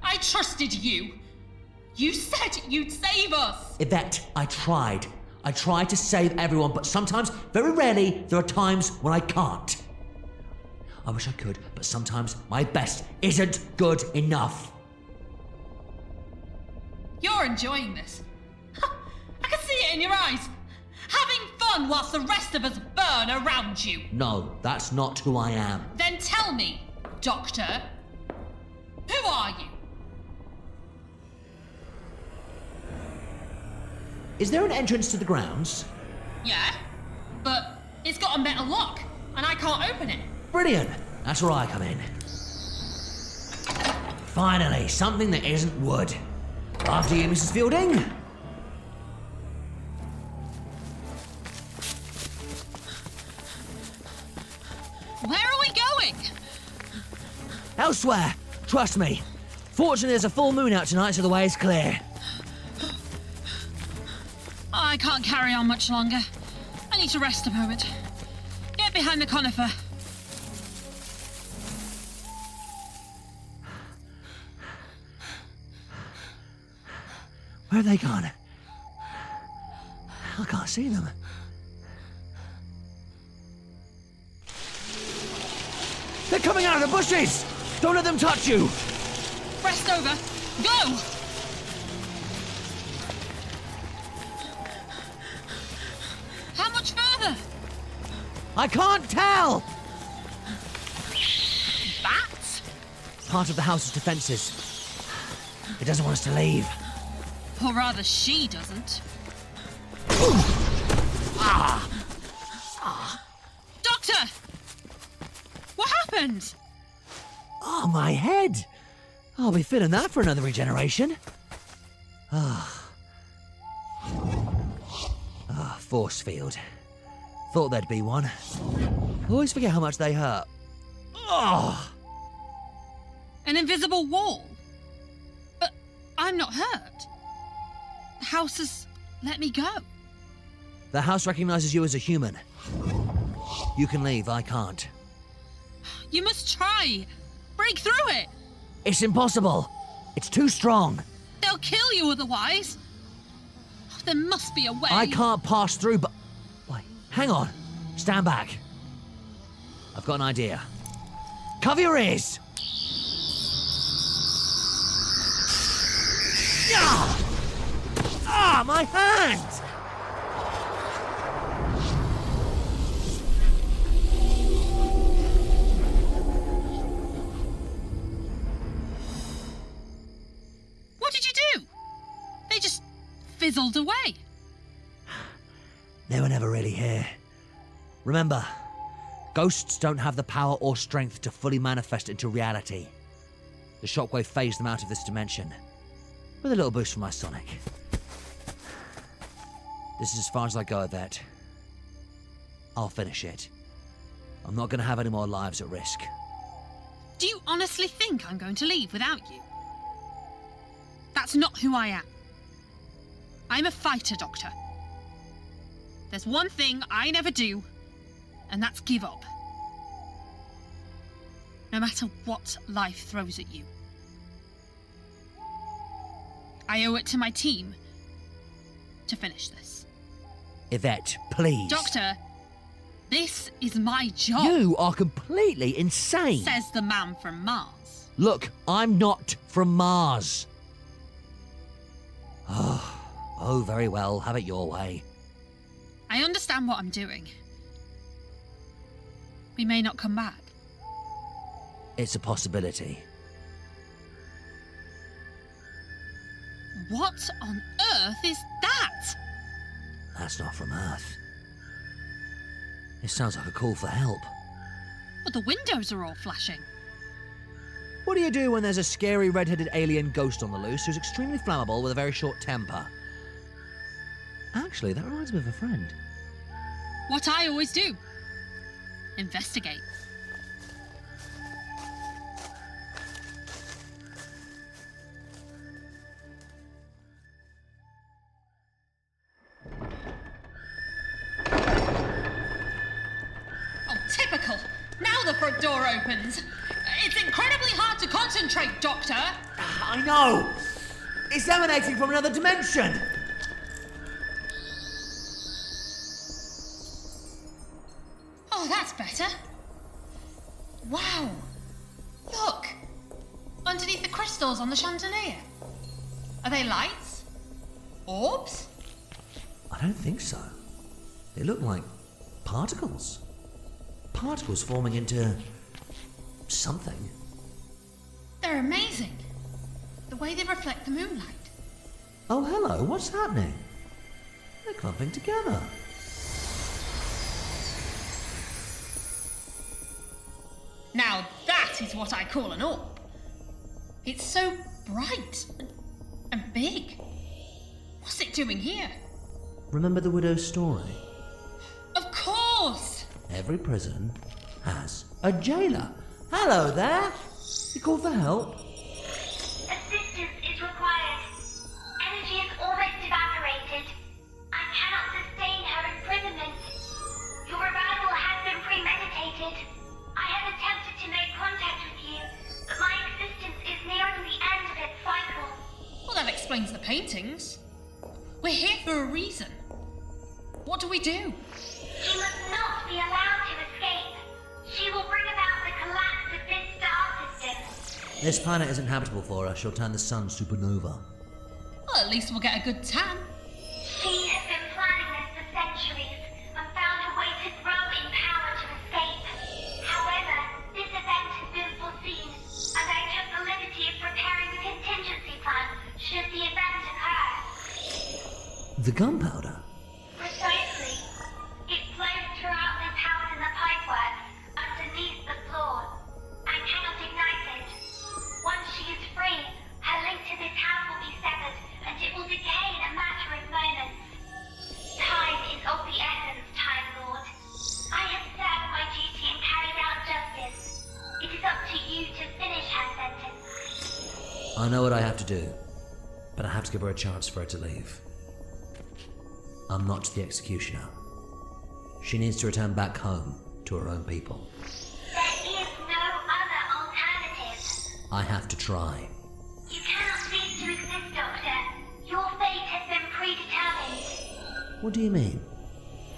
[SPEAKER 2] I trusted you. You said you'd save us!
[SPEAKER 10] Yvette, I tried. I tried to save everyone, but sometimes, very rarely, there are times when I can't. I wish I could, but sometimes my best isn't good enough.
[SPEAKER 2] You're enjoying this. I can see it in your eyes. Having fun whilst the rest of us burn around you.
[SPEAKER 10] No, that's not who I am.
[SPEAKER 2] Then tell me, Doctor, who are you?
[SPEAKER 10] Is there an entrance to the grounds?
[SPEAKER 2] Yeah, but it's got a metal lock, and I can't open it.
[SPEAKER 10] Brilliant! That's where I come in. Finally, something that isn't wood. After you, Mrs. Fielding.
[SPEAKER 2] Where are we going?
[SPEAKER 10] Elsewhere. Trust me. Fortunately, there's a full moon out tonight, so the way is clear.
[SPEAKER 2] I can't carry on much longer. I need to rest a moment. Get behind the conifer.
[SPEAKER 10] Where have they gone? I can't see them. They're coming out of the bushes! Don't let them touch you!
[SPEAKER 2] Rest over. Go! How much further?
[SPEAKER 10] I can't tell!
[SPEAKER 2] Bats?
[SPEAKER 10] Part of the house's defences. It doesn't want us to leave.
[SPEAKER 2] Or rather, she doesn't. Doctor! What happened?
[SPEAKER 10] Oh, my head! I'll be feeling that for another regeneration. Force field. Thought there'd be one. Always forget how much they hurt. Ugh!
[SPEAKER 2] An invisible wall? But I'm not hurt. The house has let me go.
[SPEAKER 10] The house recognizes you as a human. You can leave, I can't.
[SPEAKER 2] You must try. Break through it.
[SPEAKER 10] It's impossible. It's too strong.
[SPEAKER 2] They'll kill you otherwise. There must be a way.
[SPEAKER 10] I can't pass through, but... Wait, hang on. Stand back. I've got an idea. Cover your ears! Ah! Ah, my hand!
[SPEAKER 2] What did you do? They just fizzled away.
[SPEAKER 10] They were never really here. Remember, ghosts don't have the power or strength to fully manifest into reality. The shockwave phased them out of this dimension, with a little boost from my sonic. This is as far as I go, Yvette. I'll finish it. I'm not going to have any more lives at risk.
[SPEAKER 2] Do you honestly think I'm going to leave without you? That's not who I am. I'm a fighter, Doctor. There's one thing I never do, and that's give up. No matter what life throws at you. I owe it to my team to finish this.
[SPEAKER 10] Yvette, please.
[SPEAKER 2] Doctor, this is my job.
[SPEAKER 10] You are completely insane.
[SPEAKER 2] Says the man from Mars.
[SPEAKER 10] Look, I'm not from Mars. Oh, very well. Have it your way.
[SPEAKER 2] I understand what I'm doing. We may not come back.
[SPEAKER 10] It's a possibility.
[SPEAKER 2] What on earth is that?
[SPEAKER 10] That's not from Earth. It sounds like a call for help.
[SPEAKER 2] But the windows are all flashing.
[SPEAKER 10] What do you do when there's a scary red-headed alien ghost on the loose who's extremely flammable with a very short temper? Actually, that reminds me of a friend.
[SPEAKER 2] What I always do. Investigate. Oh, typical. Now the front door opens. It's incredibly hard to concentrate, Doctor.
[SPEAKER 10] I know! It's emanating from another dimension!
[SPEAKER 2] Oh, that's better. Wow. Look. Underneath the crystals on the chandelier. Are they lights? Orbs?
[SPEAKER 10] I don't think so. They look like particles. Particles forming into... something.
[SPEAKER 2] They're amazing. The way they reflect the moonlight.
[SPEAKER 10] Oh, hello, what's happening? They're clumping together.
[SPEAKER 2] Now that is what I call an orb. It's so bright and big. What's it doing here?
[SPEAKER 10] Remember the widow's story?
[SPEAKER 2] Of course!
[SPEAKER 10] Every prison has a jailer. Hello there! You called for help?
[SPEAKER 12] Assistance is required. Energy is almost evaporated. I cannot sustain her imprisonment. Your arrival has been premeditated. I have attempted to make contact with you, but my existence is nearing the end of its cycle.
[SPEAKER 2] Well, that explains the paintings. We're here for a reason. What do we do?
[SPEAKER 12] She must not be allowed to escape. She will bring about the collapse of this star system.
[SPEAKER 10] This planet isn't habitable for her. She'll turn the sun supernova.
[SPEAKER 2] Well, at least we'll get a good tan.
[SPEAKER 12] She has been planning this for centuries and found a way to grow in power to escape. However, this event has been foreseen, and I took the liberty of preparing a contingency plan should the event occur.
[SPEAKER 10] The gunpowder?
[SPEAKER 12] Precisely. It flows throughout this house in the pipeworks, underneath the floor. I cannot ignite it. Once she is free, her link to this house will be severed, and it will decay in a matter of moments. Time is of the essence, Time Lord. I have served my duty and carried out justice.
[SPEAKER 10] I know what I have to do, but I have to give her a chance for her to leave. I'm not the executioner. She needs to return back home to her own people.
[SPEAKER 12] There is no other alternative.
[SPEAKER 10] I have to try.
[SPEAKER 12] You cannot cease to exist, Doctor. Your fate has been predetermined.
[SPEAKER 10] What do you mean?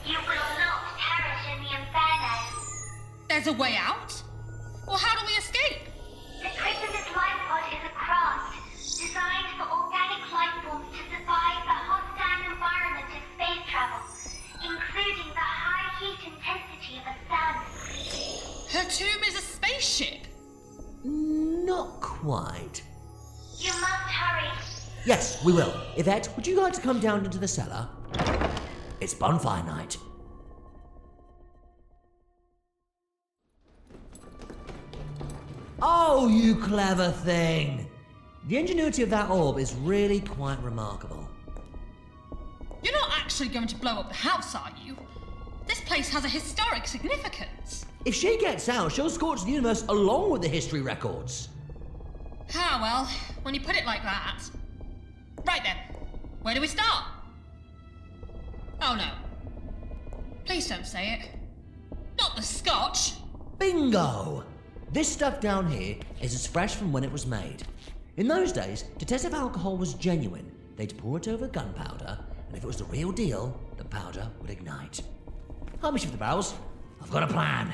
[SPEAKER 12] You will not perish in the Inferno.
[SPEAKER 2] There's a way out? Well, how do we escape?
[SPEAKER 12] The Prisoners' Life Pod is a craft designed for organic life forms to survive the hostile environment of space travel, including the high heat intensity of a sun.
[SPEAKER 2] Her tomb is a spaceship.
[SPEAKER 10] Not quite.
[SPEAKER 12] You must hurry.
[SPEAKER 10] Yes, we will. Yvette, would you like to come down into the cellar? It's bonfire night. Oh, you clever thing! The ingenuity of that orb is really quite remarkable.
[SPEAKER 2] You're not actually going to blow up the house, are you? This place has a historic significance.
[SPEAKER 10] If she gets out, she'll scorch the universe along with the history records.
[SPEAKER 2] Ah, well, when you put it like that. Right then, where do we start? Oh no. Please don't say it. Not the scotch.
[SPEAKER 10] Bingo! This stuff down here is as fresh from when it was made. In those days, to test if alcohol was genuine, they'd pour it over gunpowder, and if it was the real deal, the powder would ignite. Help me shift the barrels. I've got a plan.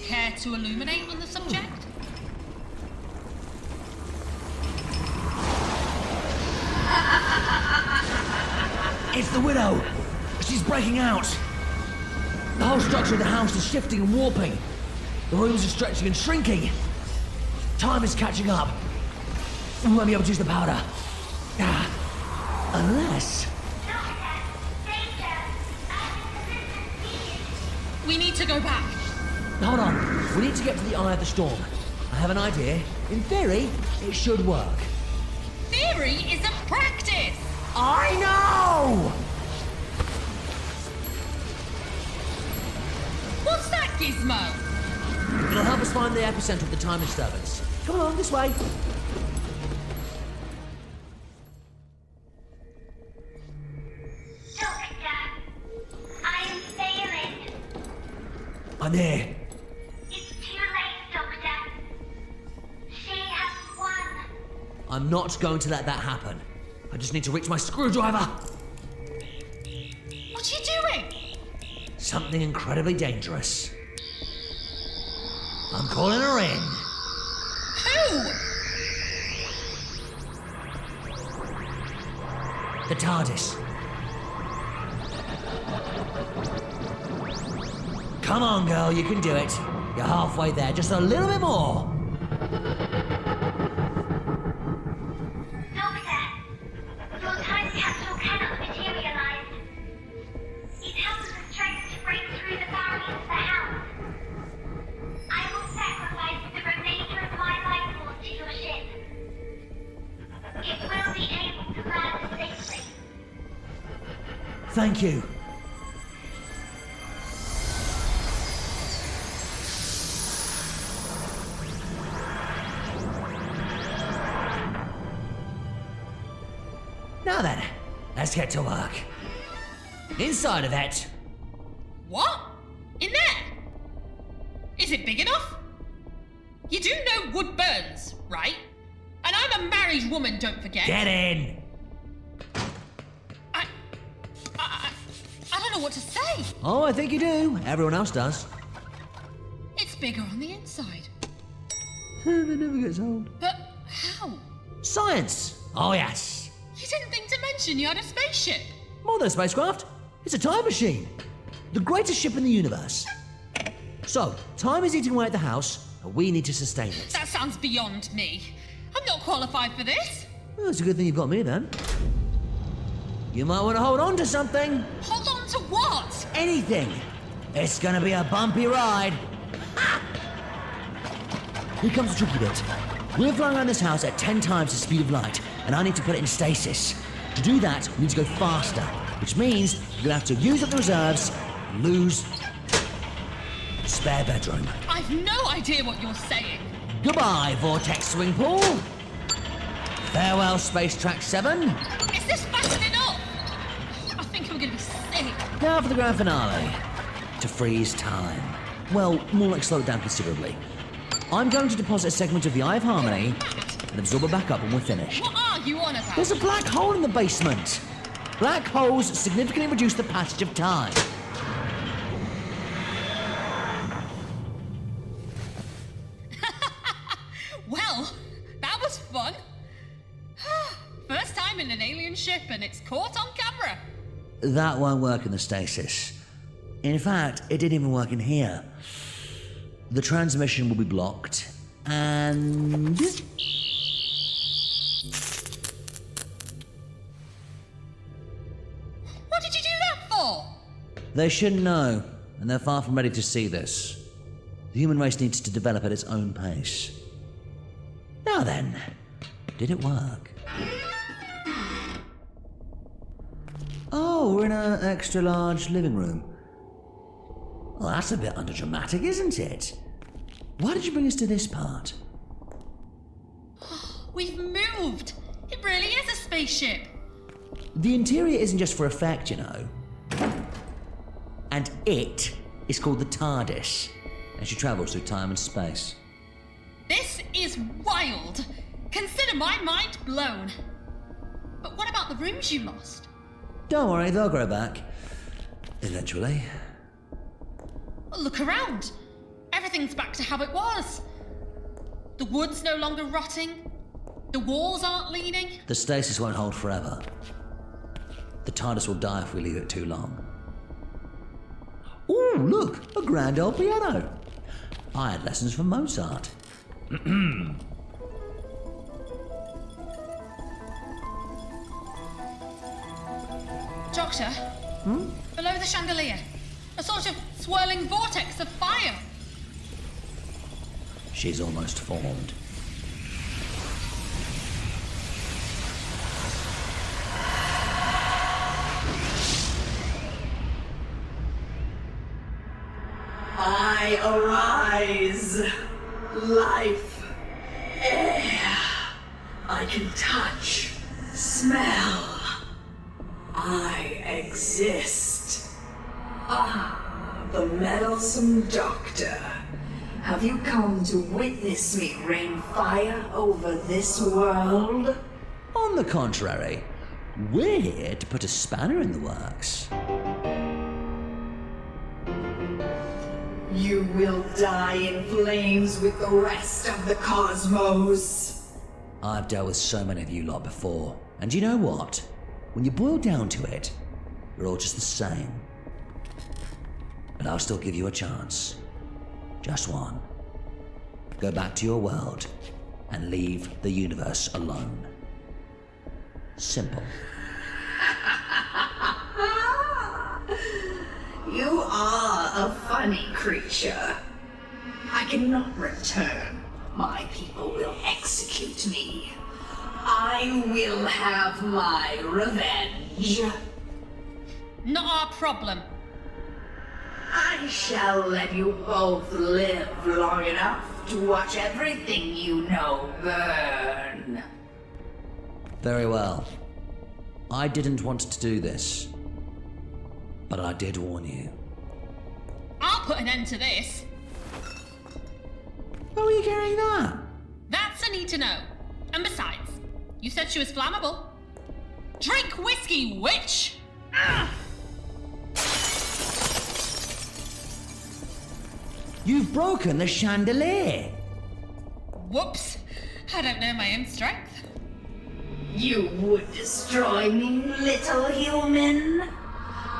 [SPEAKER 2] Care to illuminate on the subject?
[SPEAKER 10] It's the widow! She's breaking out! The whole structure of the house is shifting and warping. The rooms are stretching and shrinking. Time is catching up. We won't be able to use the powder. Unless...
[SPEAKER 2] We need to go back.
[SPEAKER 10] Hold on. We need to get to the eye of the storm. I have an idea. In theory, it should work.
[SPEAKER 2] Theory isn't practice!
[SPEAKER 10] I know!
[SPEAKER 2] What's that gizmo?
[SPEAKER 10] It'll help us find the epicenter of the time disturbance. Come on, this way.
[SPEAKER 12] Doctor, I am failing.
[SPEAKER 10] I'm here.
[SPEAKER 12] It's too late, Doctor. She has won.
[SPEAKER 10] I'm not going to let that happen. I just need to reach my screwdriver.
[SPEAKER 2] What are you doing?
[SPEAKER 10] Something incredibly dangerous. I'm calling her in.
[SPEAKER 2] Who?
[SPEAKER 10] The TARDIS. Come on, girl, you can do it. You're halfway there, just a little bit more.
[SPEAKER 12] Doctor, your time capsule cannot materialize. It has the strength to break through the barriers of the house. I will sacrifice the remainder of my life force to your ship. It will be able to land safely.
[SPEAKER 10] Thank you. Now then, let's get to work. Inside of it.
[SPEAKER 2] What? In there? Is it big enough? You do know wood burns, right? And I'm a married woman, don't forget.
[SPEAKER 10] Get in!
[SPEAKER 2] I don't know what to say.
[SPEAKER 10] Oh, I think you do. Everyone else does.
[SPEAKER 2] It's bigger on the inside.
[SPEAKER 10] That never gets old.
[SPEAKER 2] But how?
[SPEAKER 10] Science! Oh, yes.
[SPEAKER 2] You didn't think to mention you had a spaceship.
[SPEAKER 10] More than a spacecraft. It's a time machine. The greatest ship in the universe. So, time is eating away at the house, and we need to sustain it.
[SPEAKER 2] That sounds beyond me. I'm not qualified for this.
[SPEAKER 10] Well, it's a good thing you've got me then. You might want to hold on to something.
[SPEAKER 2] Hold on to what?
[SPEAKER 10] Anything. It's gonna be a bumpy ride. Ah! Here comes the tricky bit. We're flying around this house at 10 times the speed of light, and I need to put it in stasis. To do that, we need to go faster, which means you're gonna have to use up the reserves and lose spare bedroom.
[SPEAKER 2] I've no idea what you're saying.
[SPEAKER 10] Goodbye, Vortex Swing Pool. Farewell, Space Track 7.
[SPEAKER 2] Is this fast enough? I think I'm going to be sick.
[SPEAKER 10] Now for the grand finale. To freeze time. Well, more like slow it down considerably. I'm going to deposit a segment of the Eye of Harmony and absorb it back up when we're finished.
[SPEAKER 2] What are you on about?
[SPEAKER 10] There's a black hole in the basement. Black holes significantly reduce the passage of time.
[SPEAKER 2] Well, that was fun. First time in an alien ship and it's caught on camera.
[SPEAKER 10] That won't work in the stasis. In fact, it didn't even work in here. The transmission will be blocked, and...
[SPEAKER 2] What did you do that for?
[SPEAKER 10] They shouldn't know, and they're far from ready to see this. The human race needs to develop at its own pace. Now then, did it work? Oh, we're in an extra-large living room. Well, that's a bit underdramatic, isn't it? Why did you bring us to this part?
[SPEAKER 2] We've moved. It really is a spaceship.
[SPEAKER 10] The interior isn't just for effect, you know. And it is called the TARDIS, and she travels through time and space.
[SPEAKER 2] This is wild. Consider my mind blown. But what about the rooms you lost?
[SPEAKER 10] Don't worry, they'll grow back. Eventually.
[SPEAKER 2] Look around. Everything's back to how it was. The wood's no longer rotting. The walls aren't leaning.
[SPEAKER 10] The stasis won't hold forever. The TARDIS will die if we leave it too long. Ooh, look, a grand old piano. I had lessons from Mozart.
[SPEAKER 2] Doctor, below the chandelier, a sort of swirling vortex of fire.
[SPEAKER 10] She's almost formed.
[SPEAKER 1] I arise. Life. Air. I can touch. Smell. I exist. Ah, the meddlesome doctor. Have you come to witness me rain fire over this world?
[SPEAKER 10] On the contrary, we're here to put a spanner in the works.
[SPEAKER 1] You will die in flames with the rest of the cosmos.
[SPEAKER 10] I've dealt with so many of you lot before, and you know what? When you boil down to it, we're all just the same. But I'll still give you a chance. Just one. Go back to your world and leave the universe alone. Simple.
[SPEAKER 1] You are a funny creature. I cannot return. My people will execute me. I will have my revenge.
[SPEAKER 2] Not our problem.
[SPEAKER 1] I shall let you both live long enough to watch everything you know burn.
[SPEAKER 10] Very well. I didn't want to do this, but I did warn you.
[SPEAKER 2] I'll put an end to this.
[SPEAKER 10] Where were you carrying that?
[SPEAKER 2] That's a need to know. And besides, you said she was flammable. Drink whiskey, witch! Ugh.
[SPEAKER 10] You've broken the chandelier.
[SPEAKER 2] Whoops. I don't know my own strength.
[SPEAKER 1] You would destroy me, little human?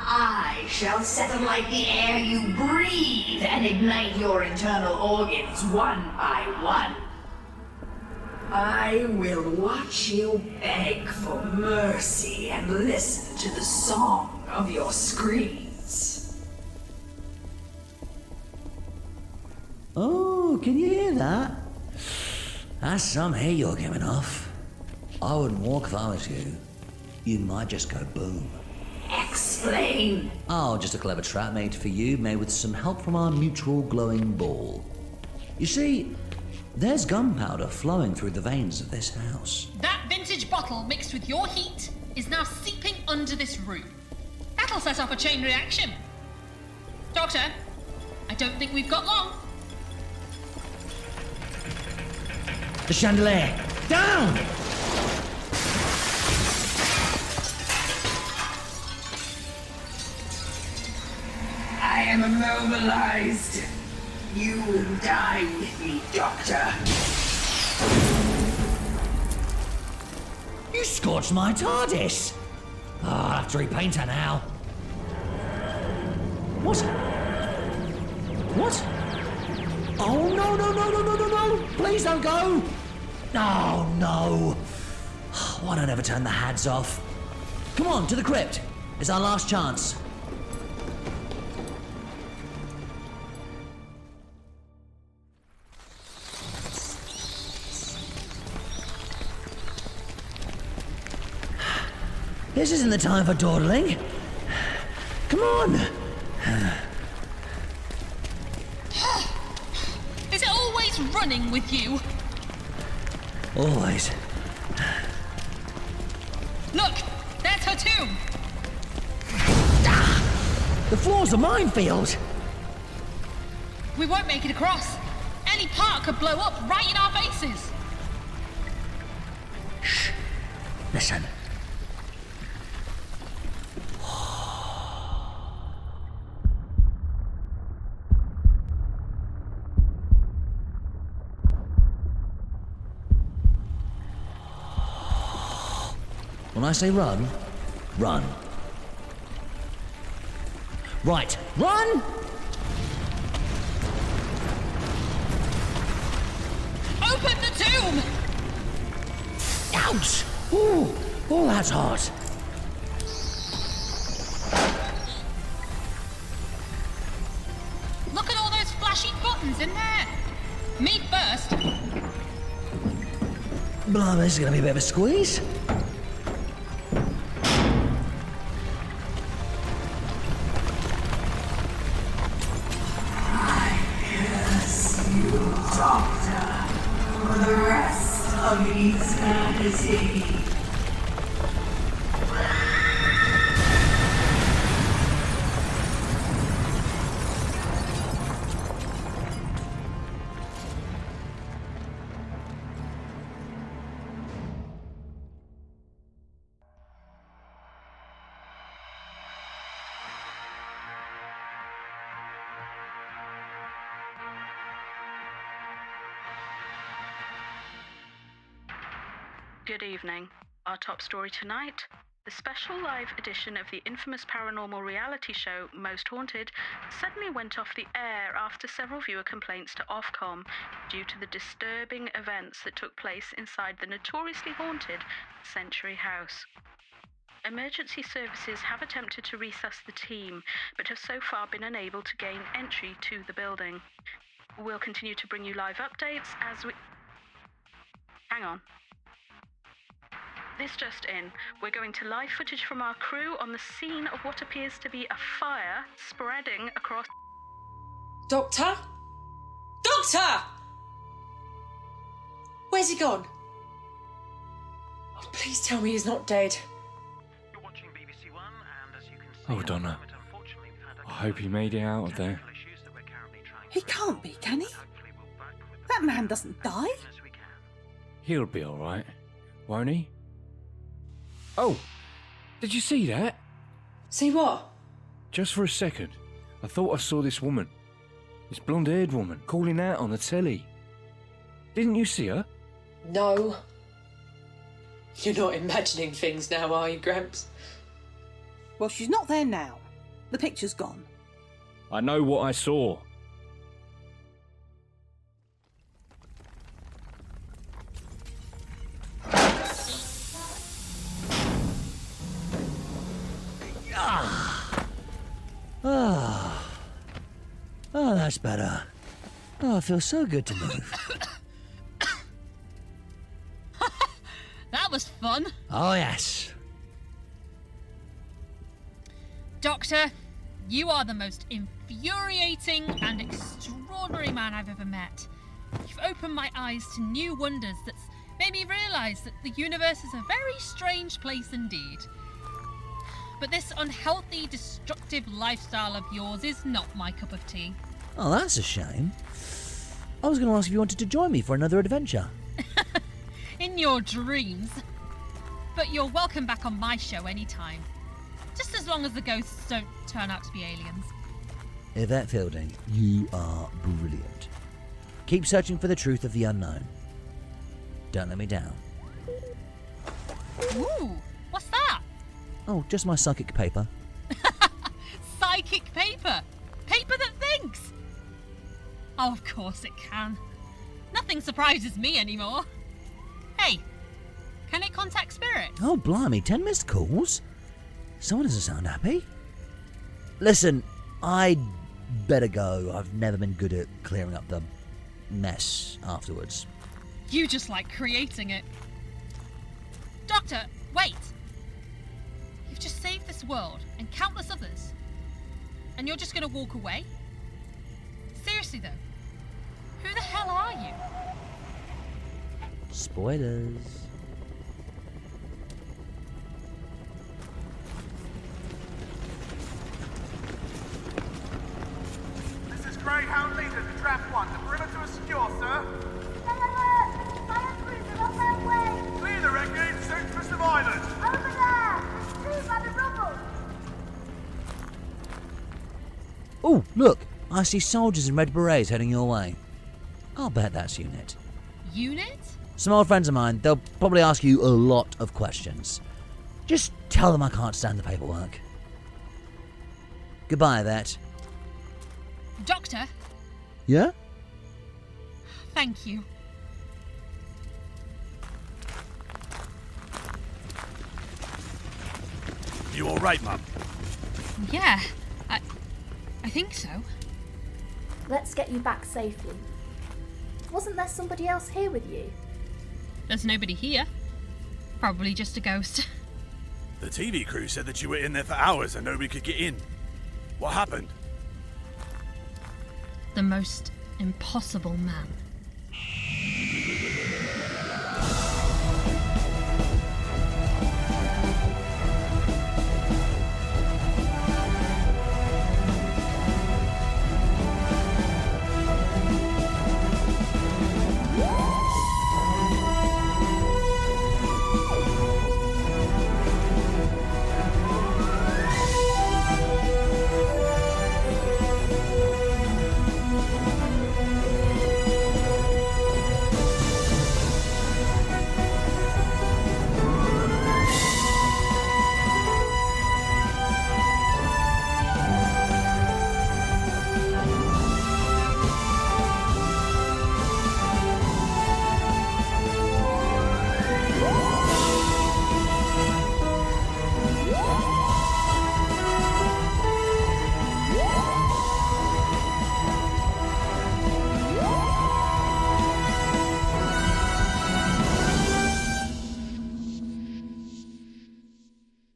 [SPEAKER 1] I shall set alight the air you breathe and ignite your internal organs one by one. I will watch you beg for mercy and listen to the song of your screams.
[SPEAKER 10] Oh, can you hear that? That's some hair you're giving off. I wouldn't walk if I was you. You might just go boom.
[SPEAKER 1] Explain.
[SPEAKER 10] Oh, just a clever trap made for you, made with some help from our mutual glowing ball. You see, There's gunpowder flowing through the veins of this house.
[SPEAKER 2] That vintage bottle mixed with your heat is now seeping under this room. That'll set off a chain reaction. Doctor, I don't think we've got long.
[SPEAKER 10] The chandelier! Down!
[SPEAKER 1] I am immobilized. You will die with me, Doctor.
[SPEAKER 10] You scorched my TARDIS! I'll have to repaint her now. What? What? Oh, no. Please don't go. Oh, no. Why don't I ever turn the hads off? Come on, to the crypt. It's our last chance. This isn't the time for dawdling. Come on.
[SPEAKER 2] Is it always running with you?
[SPEAKER 10] Always.
[SPEAKER 2] Look, there's her tomb.
[SPEAKER 10] The floor's a minefield.
[SPEAKER 2] We won't make it across. Any part could blow up right in our faces.
[SPEAKER 10] Shh. Listen. When I say run, run. Right, run!
[SPEAKER 2] Open the tomb!
[SPEAKER 10] Ouch! Ooh, oh, that's hot.
[SPEAKER 2] Look at all those flashy buttons in there. Me first.
[SPEAKER 10] Blimey, this is gonna be a bit of a squeeze.
[SPEAKER 1] Doctor, for the rest of eternity.
[SPEAKER 13] Good evening. Our top story tonight, the special live edition of the infamous paranormal reality show Most Haunted suddenly went off the air after several viewer complaints to Ofcom due to the disturbing events that took place inside the notoriously haunted Century House. Emergency services have attempted to resus the team, but have so far been unable to gain entry to the building. We'll continue to bring you live updates as we... Hang on. This just in, we're going to live footage from our crew on the scene of what appears to be a fire spreading across...
[SPEAKER 5] Doctor? Doctor! Where's he gone? Oh, please tell me he's not dead.
[SPEAKER 7] Oh, Donna. I hope he made it out of there.
[SPEAKER 4] He can't be, can he? That man doesn't die.
[SPEAKER 7] He'll be alright, won't he? Oh, did you see that?
[SPEAKER 5] See what?
[SPEAKER 7] Just for a second, I thought I saw this woman. This blonde-haired woman calling out on the telly. Didn't you see her?
[SPEAKER 5] No. You're not imagining things now, are you, Gramps?
[SPEAKER 4] Well, she's not there now. The picture's gone.
[SPEAKER 7] I know what I saw.
[SPEAKER 10] Oh, that's better. Oh, it feels so good to move.
[SPEAKER 2] That was fun.
[SPEAKER 10] Oh, yes.
[SPEAKER 2] Doctor, you are the most infuriating and extraordinary man I've ever met. You've opened my eyes to new wonders that's made me realise that the universe is a very strange place indeed. But this unhealthy, destructive lifestyle of yours is not my cup of tea.
[SPEAKER 10] Oh, that's a shame. I was going to ask if you wanted to join me for another adventure.
[SPEAKER 2] In your dreams. But you're welcome back on my show anytime. Just as long as the ghosts don't turn out to be aliens.
[SPEAKER 10] Yvette Fielding, you are brilliant. Keep searching for the truth of the unknown. Don't let me down.
[SPEAKER 2] Ooh, what's that?
[SPEAKER 10] Oh, just my psychic paper.
[SPEAKER 2] Psychic paper? Paper that thinks? Oh, of course it can. Nothing surprises me anymore. Hey, can it contact spirits?
[SPEAKER 10] Oh, blimey, 10 missed calls? Someone doesn't sound happy. Listen, I'd better go. I've never been good at clearing up the mess afterwards.
[SPEAKER 2] You just like creating it. Doctor, wait! You've just saved this world and countless others. And you're just going to walk away? Seriously though, who the hell are you?
[SPEAKER 10] Spoilers.
[SPEAKER 14] This is Greyhound Leader to Draft 1. The perimeter is secure, sir.
[SPEAKER 12] Fire cruiser on their way!
[SPEAKER 14] Clear the wreckage. Search for survivors.
[SPEAKER 12] Over there! Two by the rubble!
[SPEAKER 10] Oh, look! I see soldiers in red berets heading your way. I'll bet that's Unit.
[SPEAKER 2] Unit?
[SPEAKER 10] Some old friends of mine. They'll probably ask you a lot of questions. Just tell them I can't stand the paperwork. Goodbye, Yvette.
[SPEAKER 2] Doctor,
[SPEAKER 10] Yeah?
[SPEAKER 2] thank you.
[SPEAKER 14] You all right, Mum?
[SPEAKER 2] Yeah, I think so.
[SPEAKER 15] Let's get you back safely. Wasn't there somebody else here with you?
[SPEAKER 2] There's nobody here. Probably just a ghost.
[SPEAKER 14] The TV crew said that you were in there for hours and nobody could get in. What happened?
[SPEAKER 2] The most impossible man.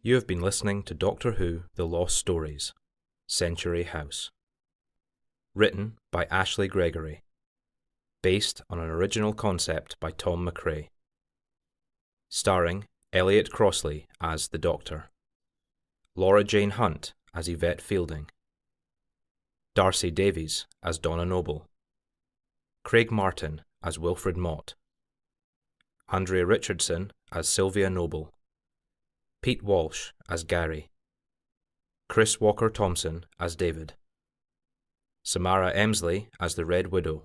[SPEAKER 16] You have been listening to Doctor Who The Lost Stories, Century House. Written by Ashley Gregory. Based on an original concept by Tom MacRae. Starring Elliot Crossley as the Doctor. Laura Jane Hunt as Yvette Fielding. Darcy Davies as Donna Noble. Craig Martin as Wilfred Mott. Andrea Richardson as Sylvia Noble. Pete Walsh as Gary. Chris Walker-Thompson as David. Samara Emsley as the Red Widow.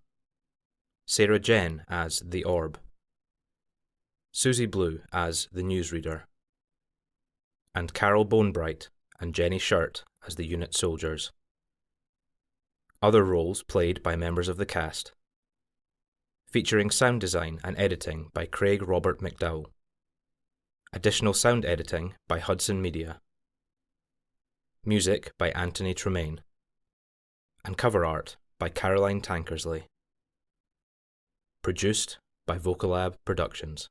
[SPEAKER 16] Sarah Jen as the Orb. Susie Blue as the Newsreader. And Carol Bonebright and Jenny Shirt as the unit soldiers. Other roles played by members of the cast. Featuring sound design and editing by Craig Robert McDowell. Additional sound editing by Hudson Media. Music by Anthony Tremaine. And cover art by Caroline Tankersley. Produced by VocaLAB Productions.